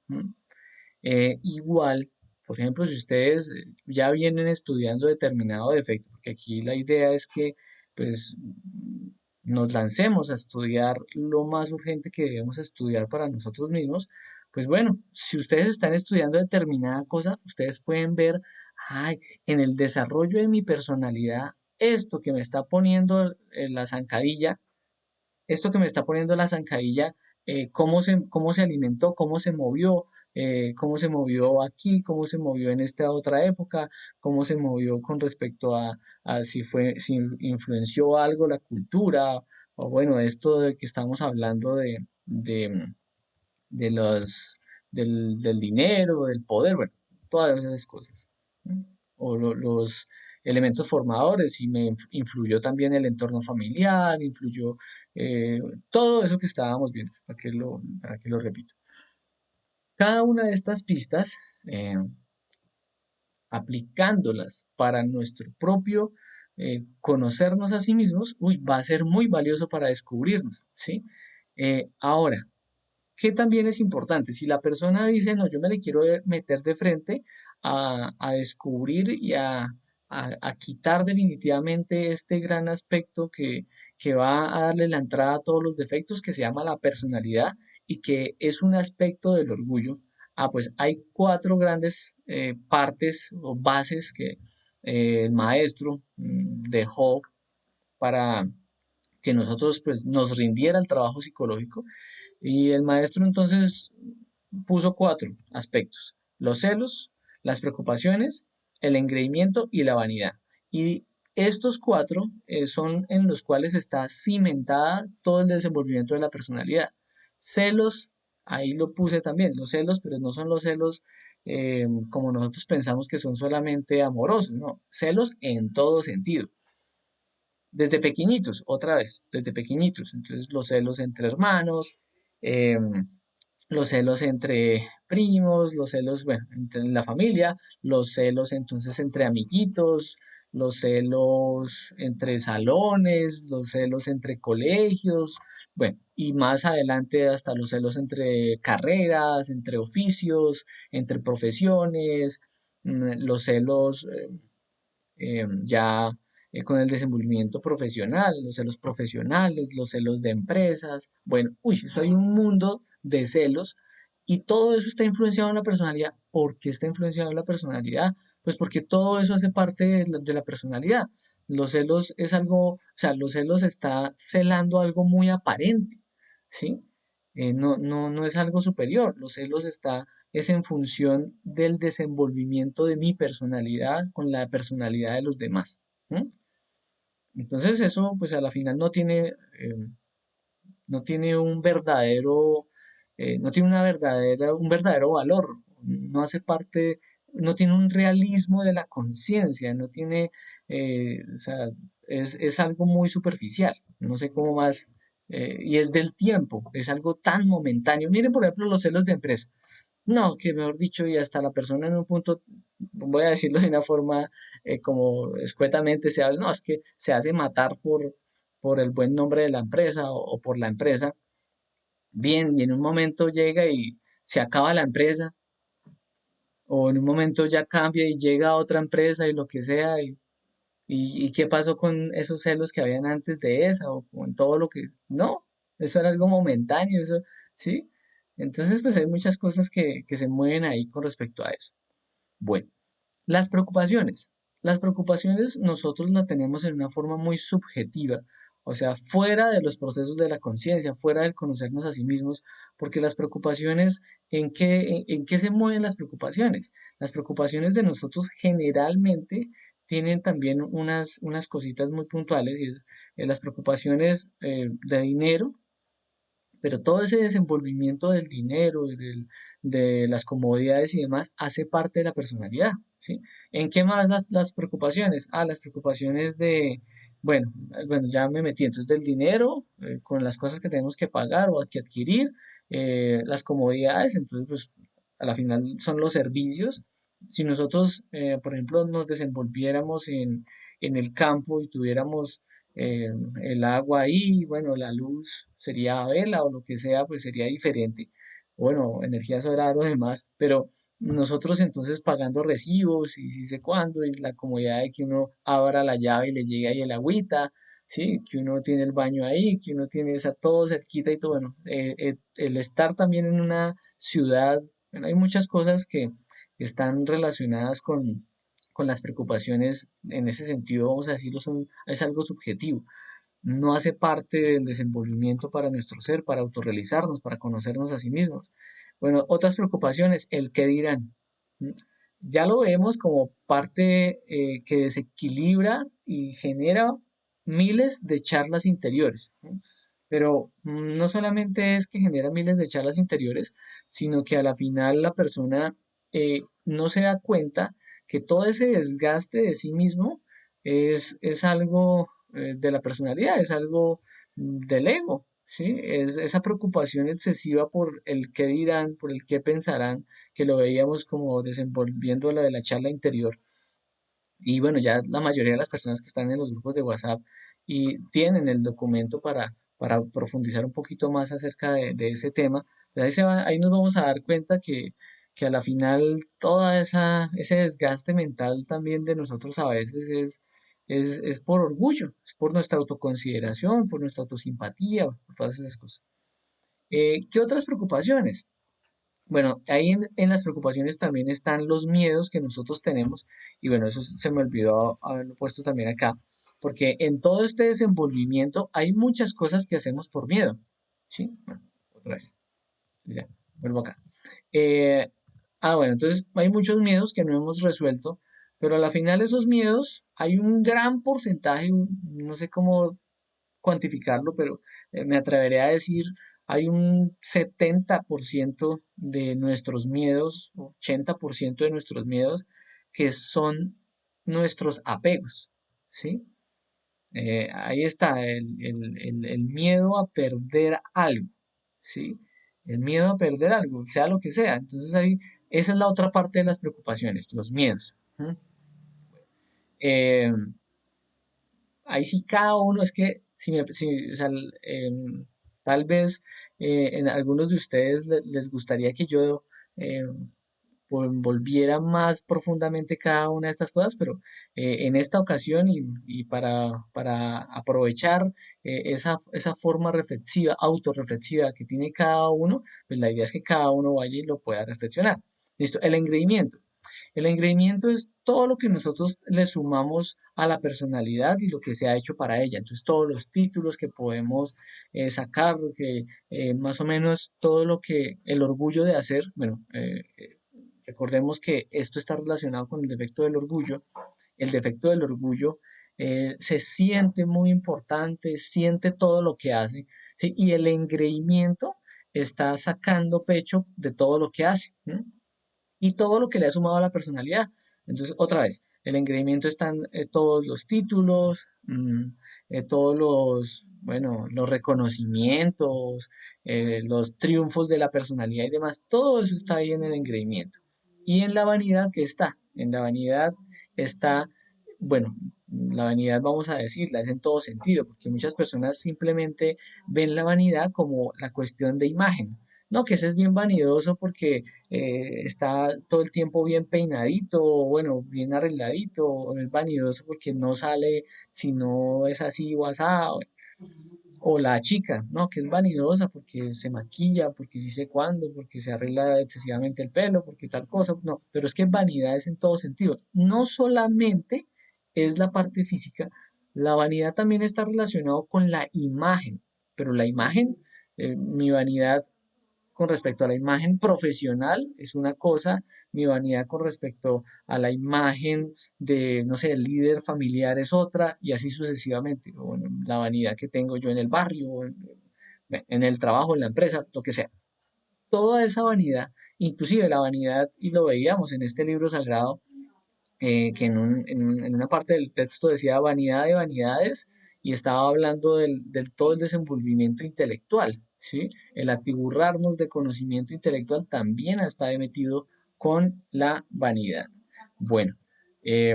Igual. Por ejemplo, si ustedes ya vienen estudiando determinado defecto, porque aquí la idea es que pues nos lancemos a estudiar lo más urgente que debemos estudiar para nosotros mismos, pues bueno, si ustedes están estudiando determinada cosa, ustedes pueden ver, ay, en el desarrollo de mi personalidad, esto que me está poniendo en la zancadilla, esto que me está poniendo la zancadilla, cómo se alimentó, cómo se movió aquí, cómo se movió en esta otra época, cómo se movió con respecto a si fue, si influenció algo la cultura, o bueno, esto de que estamos hablando de los, del dinero, del poder, bueno, todas esas cosas. ¿No? O los elementos formadores, y me influyó también el entorno familiar, influyó eh, todo eso que estábamos viendo, para que lo repito. Cada una de estas pistas, eh, aplicándolas para nuestro propio conocernos a sí mismos, uy, va a ser muy valioso para descubrirnos, ¿sí? Ahora, que también es importante. Si la persona dice, no, yo me le quiero meter de frente a descubrir y a quitar definitivamente este gran aspecto que va a darle la entrada a todos los defectos, que se llama la personalidad y que es un aspecto del orgullo. Ah, pues hay cuatro grandes partes o bases que el maestro dejó para que nosotros pues nos rindiera el trabajo psicológico y el maestro entonces puso cuatro aspectos: los celos, las preocupaciones, el engreimiento y la vanidad. Y estos cuatro son en los cuales está cimentada todo el desenvolvimiento de la personalidad. Celos, ahí lo puse también, los celos, pero no son los celos como nosotros pensamos que son solamente amorosos, no, celos en todo sentido. Desde pequeñitos, otra vez, desde pequeñitos. Entonces los celos entre hermanos, em, los celos entre primos, los celos, bueno, entre la familia, los celos entonces entre amiguitos, los celos entre salones, los celos entre colegios, bueno, y más adelante hasta los celos entre carreras, entre oficios, entre profesiones, los celos ya con el desenvolvimiento profesional, los celos profesionales, los celos de empresas. Bueno, uy, eso hay un mundo de celos y todo eso está influenciado en la personalidad. ¿Por qué está influenciado en la personalidad? Pues porque todo eso hace parte de la personalidad. Los celos es algo, o sea, los celos está celando algo muy aparente, ¿sí? No es algo superior. Los celos está es en función del desenvolvimiento de mi personalidad con la personalidad de los demás. ¿M? Entonces eso pues a la final no tiene un verdadero, no tiene un verdadero valor, no hace parte, no tiene un realismo de la conciencia, no tiene, o sea, es algo muy superficial, no sé cómo más, y es del tiempo, es algo tan momentáneo. Miren, por ejemplo, los celos de empresa. No, que mejor dicho, y hasta la persona en un punto, voy a decirlo de una forma como escuetamente se habla, no, es que se hace matar por el buen nombre de la empresa o por la empresa. Bien, y en un momento llega y se acaba la empresa, o en un momento ya cambia y llega a otra empresa y lo que sea, y qué pasó con esos celos que habían antes de esa, o con todo lo que, no, eso era algo momentáneo, eso, ¿sí? Entonces, pues hay muchas cosas que se mueven ahí con respecto a eso. Bueno, las preocupaciones. Las preocupaciones nosotros las tenemos en una forma muy subjetiva, o sea, fuera de los procesos de la conciencia, fuera del conocernos a sí mismos, porque las preocupaciones, en qué se mueven las preocupaciones? Las preocupaciones de nosotros generalmente tienen también unas cositas muy puntuales y es las preocupaciones de dinero, pero todo ese desenvolvimiento del dinero, de las comodidades y demás, hace parte de la personalidad, ¿sí? ¿En qué más las preocupaciones? Ah, las preocupaciones de, bueno, bueno, ya me metí, entonces del dinero, con las cosas que tenemos que pagar o que adquirir, las comodidades, entonces pues a la final son los servicios. Si nosotros, por ejemplo, nos desenvolviéramos en el campo y tuviéramos eh, el agua ahí, bueno, la luz sería a vela o lo que sea, pues sería diferente. bueno, energía solar o demás, pero nosotros entonces pagando recibos y si sé cuándo, y la comodidad de que uno abra la llave y le llegue ahí el agüita, ¿sí? Que uno tiene el baño ahí, que uno tiene esa todo cerquita y todo, bueno, el estar también en una ciudad, bueno, hay muchas cosas que están relacionadas con las preocupaciones en ese sentido, vamos a decirlo, es algo subjetivo, no hace parte del desenvolvimiento para nuestro ser, para autorrealizarnos, para conocernos a sí mismos. Bueno, otras preocupaciones, el qué dirán. ¿Mm? Ya lo vemos como parte que desequilibra y genera miles de charlas interiores. ¿No? Pero no solamente es que genera miles de charlas interiores, sino que a la final la persona no se da cuenta que todo ese desgaste de sí mismo es algo de la personalidad, es algo del ego, ¿sí? Es esa preocupación excesiva por el qué dirán, por el qué pensarán, que lo veíamos como desenvolviendo la de la charla interior. Y bueno, ya la mayoría de las personas que están en los grupos de WhatsApp y tienen el documento para profundizar un poquito más acerca de ese tema, pues ahí nos vamos a dar cuenta que a la final toda ese desgaste mental también de nosotros a veces es por orgullo, es por nuestra autoconsideración, por nuestra autosimpatía, por todas esas cosas. ¿Qué otras preocupaciones? Bueno, ahí en las preocupaciones también están los miedos que nosotros tenemos, y bueno, eso se me olvidó haberlo puesto también acá, porque en todo este desenvolvimiento hay muchas cosas que hacemos por miedo, ¿sí? Bueno, otra vez, ya, vuelvo acá. Eh, bueno, entonces hay muchos miedos que no hemos resuelto, pero a la final esos miedos hay un gran porcentaje, no sé cómo cuantificarlo, pero me atreveré a decir, hay un 70% de nuestros miedos, 80% de nuestros miedos, que son nuestros apegos, ¿sí? Ahí está el miedo a perder algo, ¿sí? El miedo a perder algo, sea lo que sea. Entonces ahí, esa es la otra parte de las preocupaciones, los miedos. ¿Mm? Eh, Ahí sí cada uno, es que o sea, tal vez en algunos de ustedes les gustaría que yo volviera más profundamente cada una de estas cosas, pero en esta ocasión y para aprovechar esa forma reflexiva, autorreflexiva que tiene cada uno, pues la idea es que cada uno vaya y lo pueda reflexionar. Listo, el engreimiento. El engreimiento es todo lo que nosotros le sumamos a la personalidad y lo que se ha hecho para ella. Entonces, todos los títulos que podemos sacar, que más o menos todo lo que el orgullo de hacer, bueno, recordemos que esto está relacionado con el defecto del orgullo. El defecto del orgullo se siente muy importante, siente todo lo que hace, ¿sí? Y el engreimiento está sacando pecho de todo lo que hace. ¿No? Y todo lo que le ha sumado a la personalidad. Entonces, otra vez, el engreimiento están todos los títulos, todos bueno, los reconocimientos, los triunfos de la personalidad y demás, todo eso está ahí en el engreimiento. Y en la vanidad, ¿qué está? En la vanidad está, bueno, la vanidad vamos a decirla, es en todo sentido, porque muchas personas simplemente ven la vanidad como la cuestión de imagen. No, que ese es bien vanidoso porque está todo el tiempo bien peinadito, bueno, bien arregladito, o es vanidoso porque no sale si no es así o asá, o la chica, ¿no? Que es vanidosa porque se maquilla, porque sí sé cuándo, porque se arregla excesivamente el pelo, porque tal cosa, no, pero es que vanidad es en todo sentido. No solamente es la parte física, la vanidad también está relacionado con la imagen, pero la imagen, mi vanidad con respecto a la imagen profesional es una cosa, mi vanidad con respecto a la imagen de, no sé, el líder familiar es otra, y así sucesivamente. O bueno, la vanidad que tengo yo en el barrio, en el trabajo, en la empresa, lo que sea. Toda esa vanidad, inclusive la vanidad, y lo veíamos en este libro sagrado, que en una parte del texto decía vanidad de vanidades y estaba hablando del todo el desenvolvimiento intelectual, ¿sí? El atiburrarnos de conocimiento intelectual también está metido con la vanidad. Bueno, eh,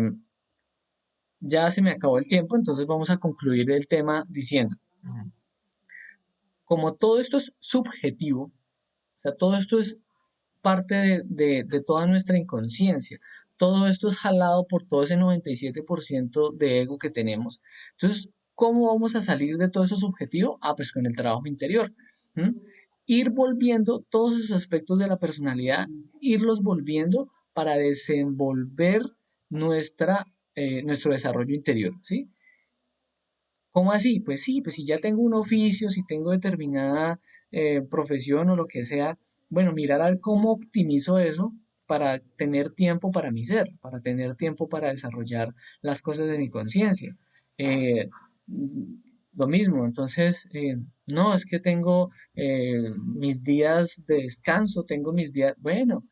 ya se me acabó el tiempo, entonces vamos a concluir el tema diciendo, como todo esto es subjetivo, sea, todo esto es parte de toda nuestra inconsciencia. Todo esto es jalado por todo ese 97% de ego que tenemos. Entonces, ¿cómo vamos a salir de todos esos objetivos? Ah, pues con el trabajo interior. ¿M? Ir volviendo todos esos aspectos de la personalidad, irlos volviendo para desenvolver nuestro desarrollo interior, ¿sí? ¿Cómo así? Pues sí, pues si ya tengo un oficio, si tengo determinada profesión o lo que sea, bueno, mirar a ver cómo optimizo eso para tener tiempo para mi ser, para tener tiempo para desarrollar las cosas de mi conciencia. Eh, lo mismo, entonces, no, es que tengo mis días de descanso, tengo mis días, bueno,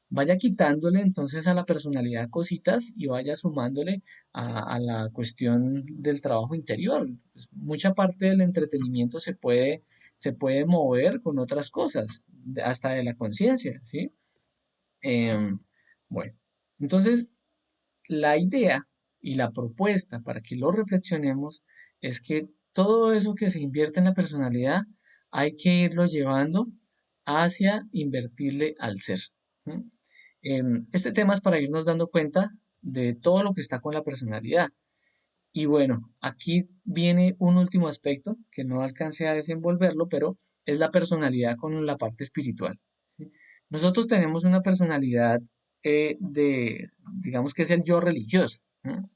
vaya quitándole entonces a la personalidad cositas y vaya sumándole a la cuestión del trabajo interior. Pues, mucha parte del entretenimiento se puede mover con otras cosas, hasta de la conciencia, ¿sí? Em, bueno, entonces la idea y la propuesta para que lo reflexionemos es que todo eso que se invierte en la personalidad hay que irlo llevando hacia invertirle al ser. ¿M? Este tema es para irnos dando cuenta de todo lo que está con la personalidad. Y bueno, aquí viene un último aspecto que no alcancé a desenvolverlo, pero es la personalidad con la parte espiritual. ¿Sí? Nosotros tenemos una personalidad digamos que es el yo religioso. ¿No?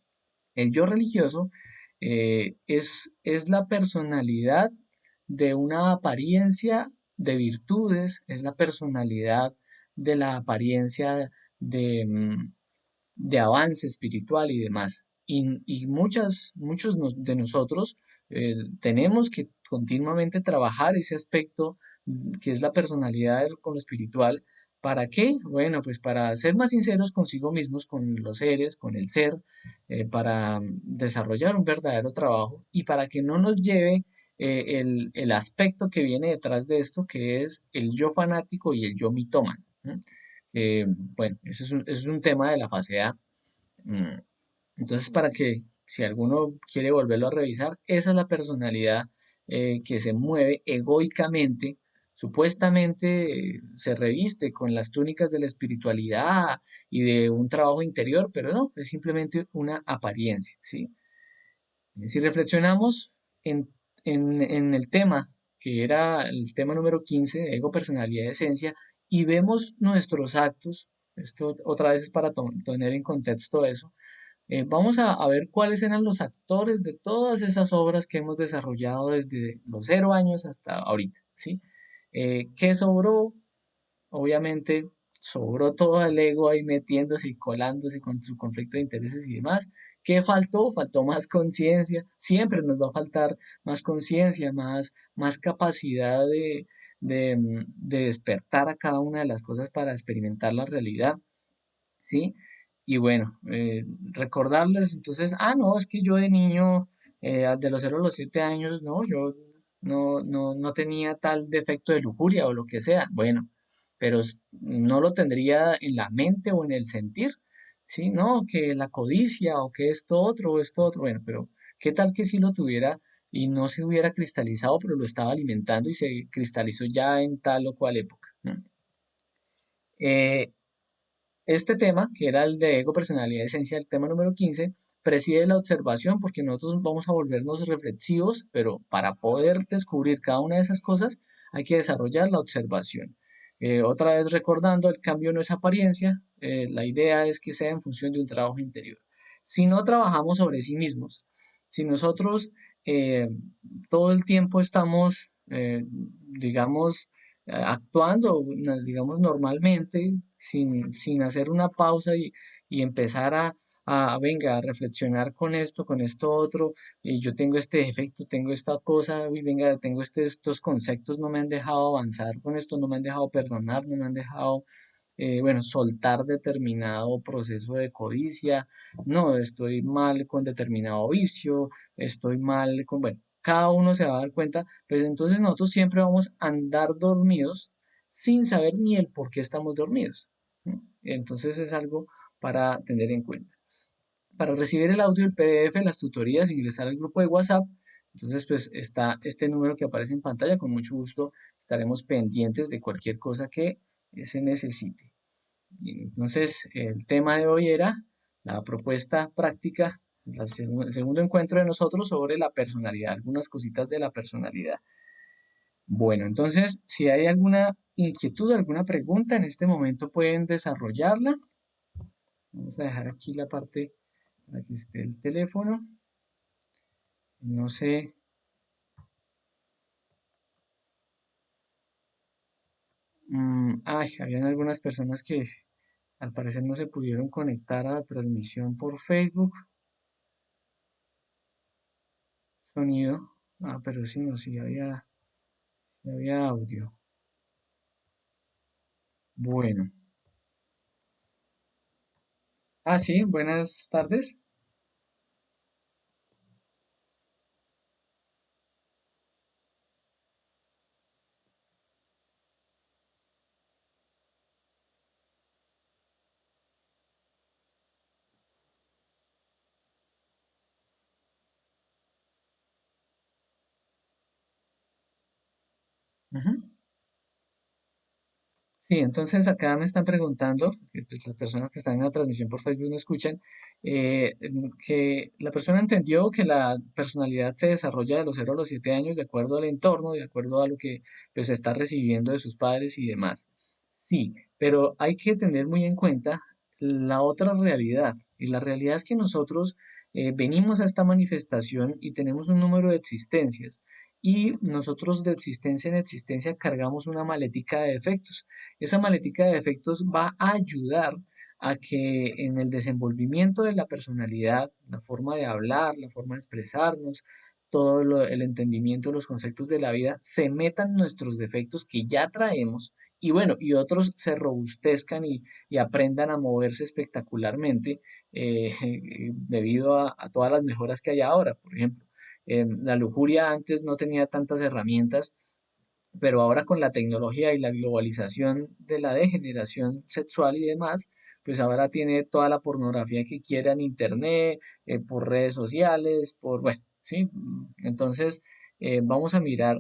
El yo religioso es la personalidad de una apariencia de virtudes, es la personalidad de la apariencia de, de avance espiritual y demás. Y muchos de nosotros tenemos que continuamente trabajar ese aspecto que es la personalidad con lo espiritual. ¿Para qué? Bueno, pues para ser más sinceros consigo mismos, con los seres, con el ser, para desarrollar un verdadero trabajo y para que no nos lleve el aspecto que viene detrás de esto, que es el yo fanático y el yo mitómano. ¿No? Bueno, eso es un tema de la fase A. Mm, Entonces, para que si alguno quiere volverlo a revisar, esa es la personalidad que se mueve egoicamente, supuestamente se reviste con las túnicas de la espiritualidad y de un trabajo interior, pero no, es simplemente una apariencia, ¿sí? Si reflexionamos en el tema, que era el tema número 15, ego, personalidad y esencia, y vemos nuestros actos, esto otra vez es para tener en contexto eso, vamos a ver cuáles eran los actores de todas esas obras que hemos desarrollado desde los 0 años hasta ahorita, ¿sí? ¿Qué sobró? Obviamente sobró todo el ego ahí metiéndose y colándose con su conflicto de intereses y demás. ¿Qué faltó? Faltó más conciencia. Siempre nos va a faltar más conciencia, más capacidad de despertar a cada una de las cosas para experimentar la realidad. ¿Sí? Y bueno, recordarles entonces, no, es que yo de niño, de los 0 a los 7 años, no, yo no tenía tal defecto de lujuria o lo que sea. Bueno, pero no lo tendría en la mente o en el sentir, ¿sí? No, que la codicia o que esto otro o esto otro, bueno, pero ¿qué tal que si lo tuviera y no se hubiera cristalizado, pero lo estaba alimentando y se cristalizó ya en tal o cual época? ¿No? Eh, este tema, que era el de ego, personalidad, esencia, el tema número 15, preside la observación porque nosotros vamos a volvernos reflexivos, pero para poder descubrir cada una de esas cosas hay que desarrollar la observación. Otra vez recordando, el cambio no es apariencia, la idea es que sea en función de un trabajo interior. Si no trabajamos sobre sí mismos, si nosotros eh, todo el tiempo estamos, digamos, actuando, digamos, normalmente, sin hacer una pausa y empezar venga, a reflexionar con esto otro, y yo tengo este defecto, tengo esta cosa, y venga, tengo estos conceptos, no me han dejado avanzar con esto, no me han dejado perdonar, no me han dejado, bueno, soltar determinado proceso de codicia, no, estoy mal con determinado vicio, estoy mal con, bueno, cada uno se va a dar cuenta, pues entonces nosotros siempre vamos a andar dormidos sin saber ni el por qué estamos dormidos. ¿No? Entonces es algo para tener en cuenta. Para recibir el audio, el PDF, las tutorías, ingresar al grupo de WhatsApp Entonces, pues está este número que aparece en pantalla. Con mucho gusto estaremos pendientes de cualquier cosa que se necesite. Y entonces, el tema de hoy era la propuesta práctica, el segundo encuentro de nosotros sobre la personalidad, algunas cositas de la personalidad. Bueno, entonces, si hay alguna inquietud, alguna pregunta, en este momento pueden desarrollarla. Vamos a dejar aquí la parte para que esté el teléfono. No sé, habían algunas personas que al parecer no se pudieron conectar a la transmisión por Facebook. Sonido. Pero sí, no, sí había audio. Bueno. Sí, buenas tardes. Ujú. Sí, entonces acá me están preguntando, que, pues, las personas que están en la transmisión por Facebook no escuchan, que la persona entendió que la personalidad se desarrolla de los 0 a los 7 años de acuerdo al entorno, de acuerdo a lo que pues está recibiendo de sus padres y demás. Sí, pero hay que tener muy en cuenta la otra realidad, y la realidad es que nosotros venimos a esta manifestación y tenemos un número de existencias, y nosotros de existencia en existencia cargamos una maletica de defectos. Esa maletica de defectos va a ayudar a que en el desenvolvimiento de la personalidad, la forma de hablar, la forma de expresarnos, el entendimiento, los conceptos de la vida, se metan nuestros defectos que ya traemos, y bueno, y otros se robustezcan y aprendan a moverse espectacularmente, debido a todas las mejoras que hay ahora. Por ejemplo, la lujuria antes no tenía tantas herramientas, pero ahora con la tecnología y la globalización de la degeneración sexual y demás, pues ahora tiene toda la pornografía que quiera en internet, por redes sociales, bueno, sí. Entonces, vamos a mirar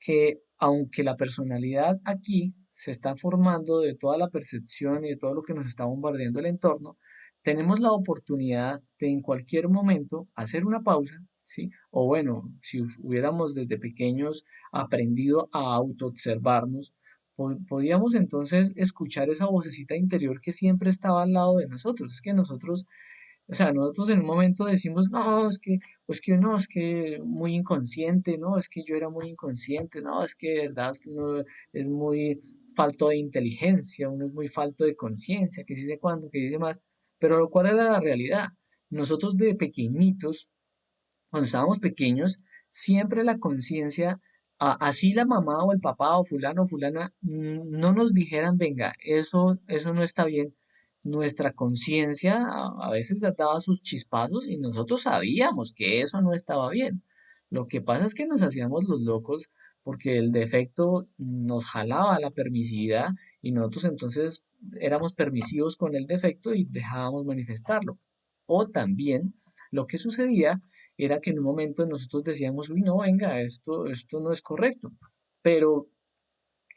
que aunque la personalidad aquí se está formando de toda la percepción y de todo lo que nos está bombardeando el entorno, tenemos la oportunidad de en cualquier momento hacer una pausa, ¿sí? O bueno, si hubiéramos desde pequeños aprendido a autoobservarnos, podíamos entonces escuchar esa vocecita interior que siempre estaba al lado de nosotros. Es que nosotros, o sea, nosotros en un momento decimos, no, es que muy inconsciente, no, es que yo era muy inconsciente, no, es que de verdad es que uno es muy falto de inteligencia, uno es muy falto de conciencia, que sí sé cuándo, que dice más. Pero ¿cuál era la realidad? Nosotros de pequeñitos, cuando estábamos pequeños, siempre la conciencia, así la mamá o el papá o fulano o fulana no nos dijeran, venga, eso no está bien. Nuestra conciencia a veces daba sus chispazos y nosotros sabíamos que eso no estaba bien. Lo que pasa es que nos hacíamos los locos porque el defecto nos jalaba a la permisividad, y nosotros entonces éramos permisivos con el defecto y dejábamos manifestarlo. O también lo que sucedía era que en un momento nosotros decíamos, uy, no, venga, esto no es correcto. Pero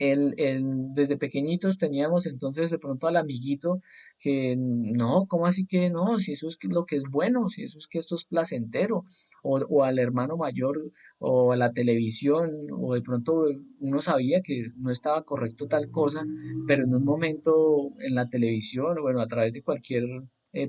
desde pequeñitos teníamos entonces de pronto al amiguito que no, ¿cómo así que no? Si eso es lo que es bueno, si eso es que esto es placentero, o al hermano mayor, o a la televisión, o de pronto uno sabía que no estaba correcto tal cosa, pero en un momento en la televisión, o bueno, a través de cualquier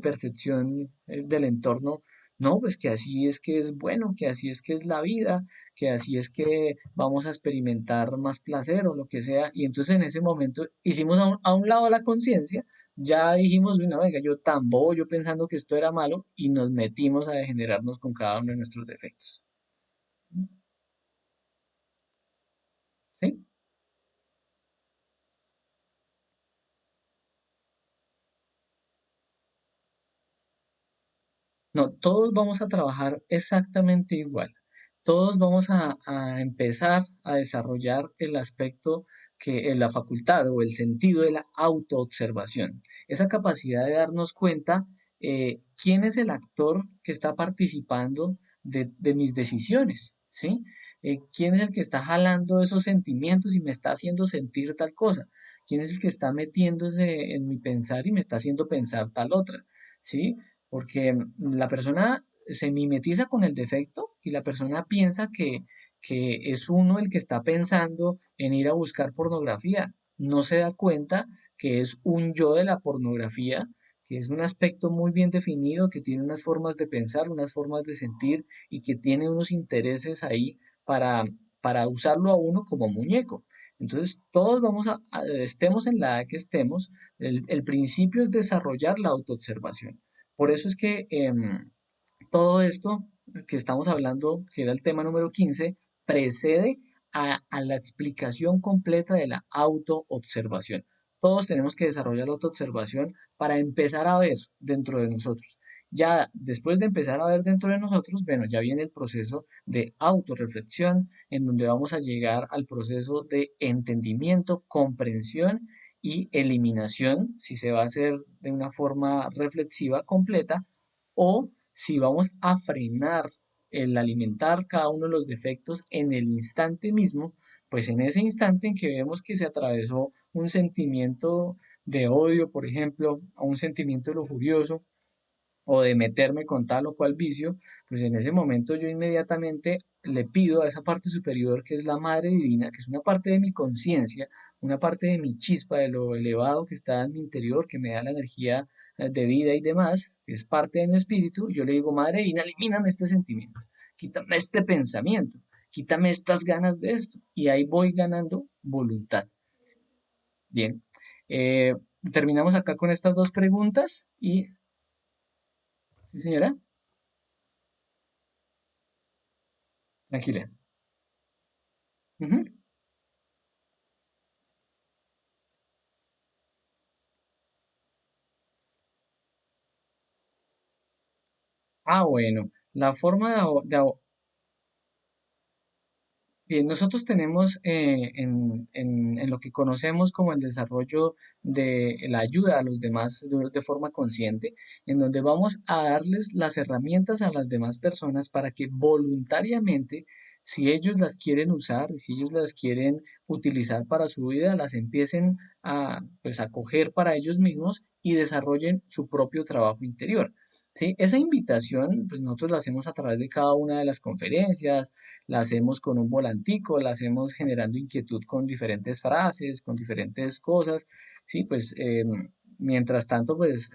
percepción del entorno, no, pues que así es que es bueno, que así es que es la vida, que así es que vamos a experimentar más placer o lo que sea. Y entonces en ese momento hicimos a un lado la conciencia, ya dijimos, no, venga, yo tan bobo, yo pensando que esto era malo, y nos metimos a degenerarnos con cada uno de nuestros defectos. ¿Sí? No, todos vamos a trabajar exactamente igual. Todos vamos a empezar a desarrollar el aspecto que la facultad o el sentido de la autoobservación. Esa capacidad de darnos cuenta quién es el actor que está participando de mis decisiones, ¿sí? ¿Quién es el que está jalando esos sentimientos y me está haciendo sentir tal cosa? ¿Quién es el que está metiéndose en mi pensar y me está haciendo pensar tal otra? ¿Sí? Porque la persona se mimetiza con el defecto y la persona piensa que es uno el que está pensando en ir a buscar pornografía. No se da cuenta que es un yo de la pornografía, que es un aspecto muy bien definido, que tiene unas formas de pensar, unas formas de sentir y que tiene unos intereses ahí para, para usarlo a uno como muñeco. Entonces, todos estemos en la edad que estemos, el principio es desarrollar la autoobservación. Por eso es que todo esto que estamos hablando, que era el tema número 15, precede a la explicación completa de la autoobservación. Todos tenemos que desarrollar la autoobservación para empezar a ver dentro de nosotros. Ya después de empezar a ver dentro de nosotros, bueno, ya viene el proceso de autorreflexión, en donde vamos a llegar al proceso de entendimiento, comprensión y eliminación, si se va a hacer de una forma reflexiva completa, o si vamos a frenar el alimentar cada uno de los defectos en el instante mismo, pues en ese instante en que vemos que se atravesó un sentimiento de odio, por ejemplo, a un sentimiento lujurioso, o de meterme con tal o cual vicio, pues en ese momento yo inmediatamente le pido a esa parte superior que es la Madre Divina, que es una parte de mi conciencia, una parte de mi chispa, de lo elevado que está en mi interior, que me da la energía de vida y demás, que es parte de mi espíritu, yo le digo, Madre Divina, elimíname este sentimiento, quítame este pensamiento, quítame estas ganas de esto, y ahí voy ganando voluntad. Bien, eh, terminamos acá con estas dos preguntas y, sí señora, tranquila. Ujú. Ah, bueno, la forma bien, nosotros tenemos en lo que conocemos como el desarrollo de la ayuda a los demás de forma consciente, en donde vamos a darles las herramientas a las demás personas para que voluntariamente, si ellos las quieren usar, si ellos las quieren utilizar para su vida, las empiecen a, pues, a coger para ellos mismos y desarrollen su propio trabajo interior. ¿Sí? Esa invitación, pues nosotros la hacemos a través de cada una de las conferencias, la hacemos con un volantico, la hacemos generando inquietud con diferentes frases, con diferentes cosas, sí, pues mientras tanto, pues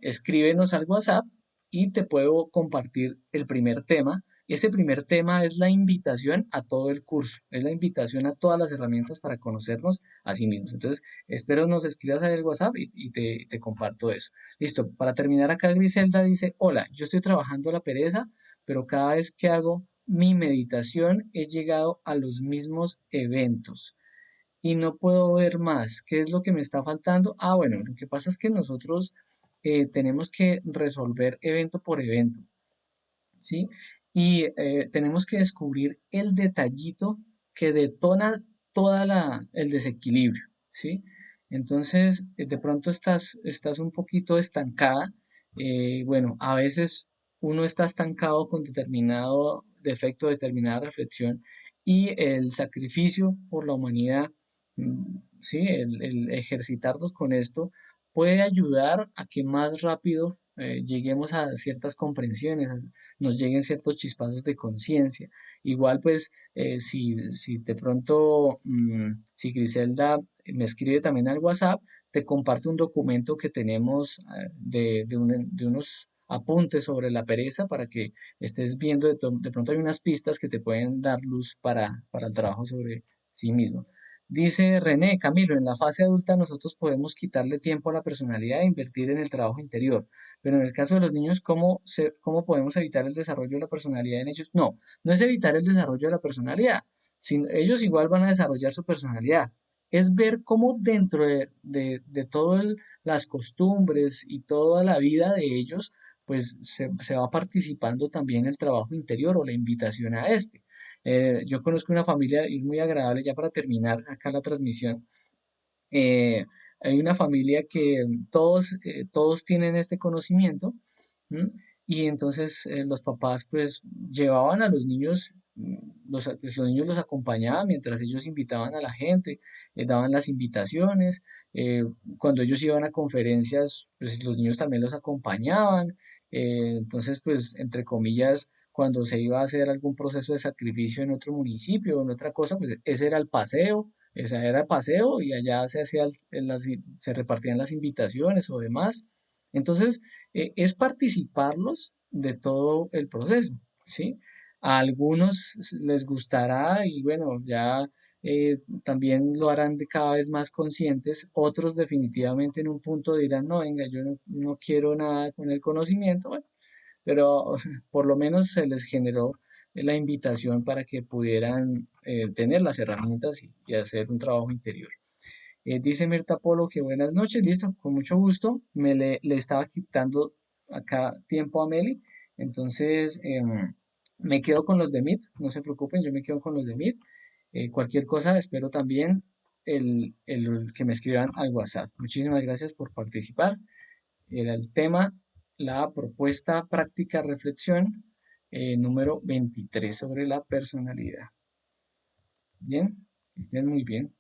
escríbenos al WhatsApp y te puedo compartir el primer tema. Ese primer tema es la invitación a todo el curso, es la invitación a todas las herramientas para conocernos a sí mismos. Entonces, espero nos escribas en el WhatsApp y te comparto eso. Listo, para terminar acá, Griselda dice, hola, yo estoy trabajando la pereza, pero cada vez que hago mi meditación he llegado a los mismos eventos y no puedo ver más. ¿Qué es lo que me está faltando? Ah, bueno, lo que pasa es que nosotros tenemos que resolver evento por evento. ¿Sí? Y tenemos que descubrir el detallito que detona el desequilibrio, ¿sí? Entonces, de pronto estás un poquito estancada. Bueno, a veces uno está estancado con determinado defecto, determinada reflexión y el sacrificio por la humanidad, ¿sí? El ejercitarnos con esto puede ayudar a que más rápido lleguemos a ciertas comprensiones, nos lleguen ciertos chispazos de conciencia. Igual, pues, si de pronto, si Griselda me escribe también al WhatsApp, te comparto un documento que tenemos de unos apuntes sobre la pereza para que estés viendo, de pronto hay unas pistas que te pueden dar luz para el trabajo sobre sí mismo. Dice René, Camilo, en la fase adulta nosotros podemos quitarle tiempo a la personalidad e invertir en el trabajo interior. Pero en el caso de los niños, ¿cómo podemos evitar el desarrollo de la personalidad en ellos? No, no es evitar el desarrollo de la personalidad, sino ellos igual van a desarrollar su personalidad. Es ver cómo dentro de todas las costumbres y toda la vida de ellos, pues se va participando también el trabajo interior o la invitación a este. Yo conozco una familia y es muy agradable ya para terminar acá la transmisión. eh, Hay una familia que todos tienen este conocimiento, ¿m? y entonces los papás pues llevaban a los niños, pues, los niños los acompañaban mientras ellos invitaban a la gente, daban las invitaciones, eh, cuando ellos iban a conferencias, pues los niños también los acompañaban, entonces pues entre comillas, cuando se iba a hacer algún proceso de sacrificio en otro municipio o en otra cosa, pues ese era el paseo. Ese era el paseo y allá se hacía se repartían las invitaciones o demás. Entonces, es participarlos de todo el proceso, ¿sí? A algunos les gustará y bueno, ya también lo harán de cada vez más conscientes, otros definitivamente en un punto dirán, no, venga, yo no quiero nada con el conocimiento, bueno, pero por lo menos se les generó la invitación para que pudieran tener las herramientas y hacer un trabajo interior. Dice Mirta Polo que buenas noches, listo, con mucho gusto. Le estaba quitando acá tiempo a Meli, entonces me quedo con los de Meet, no se preocupen, yo me quedo con los de Meet. Cualquier cosa, espero también el que me escriban al WhatsApp. Muchísimas gracias por participar. Era el tema, la propuesta práctica reflexión número 23 sobre la personalidad. Bien, estén muy bien.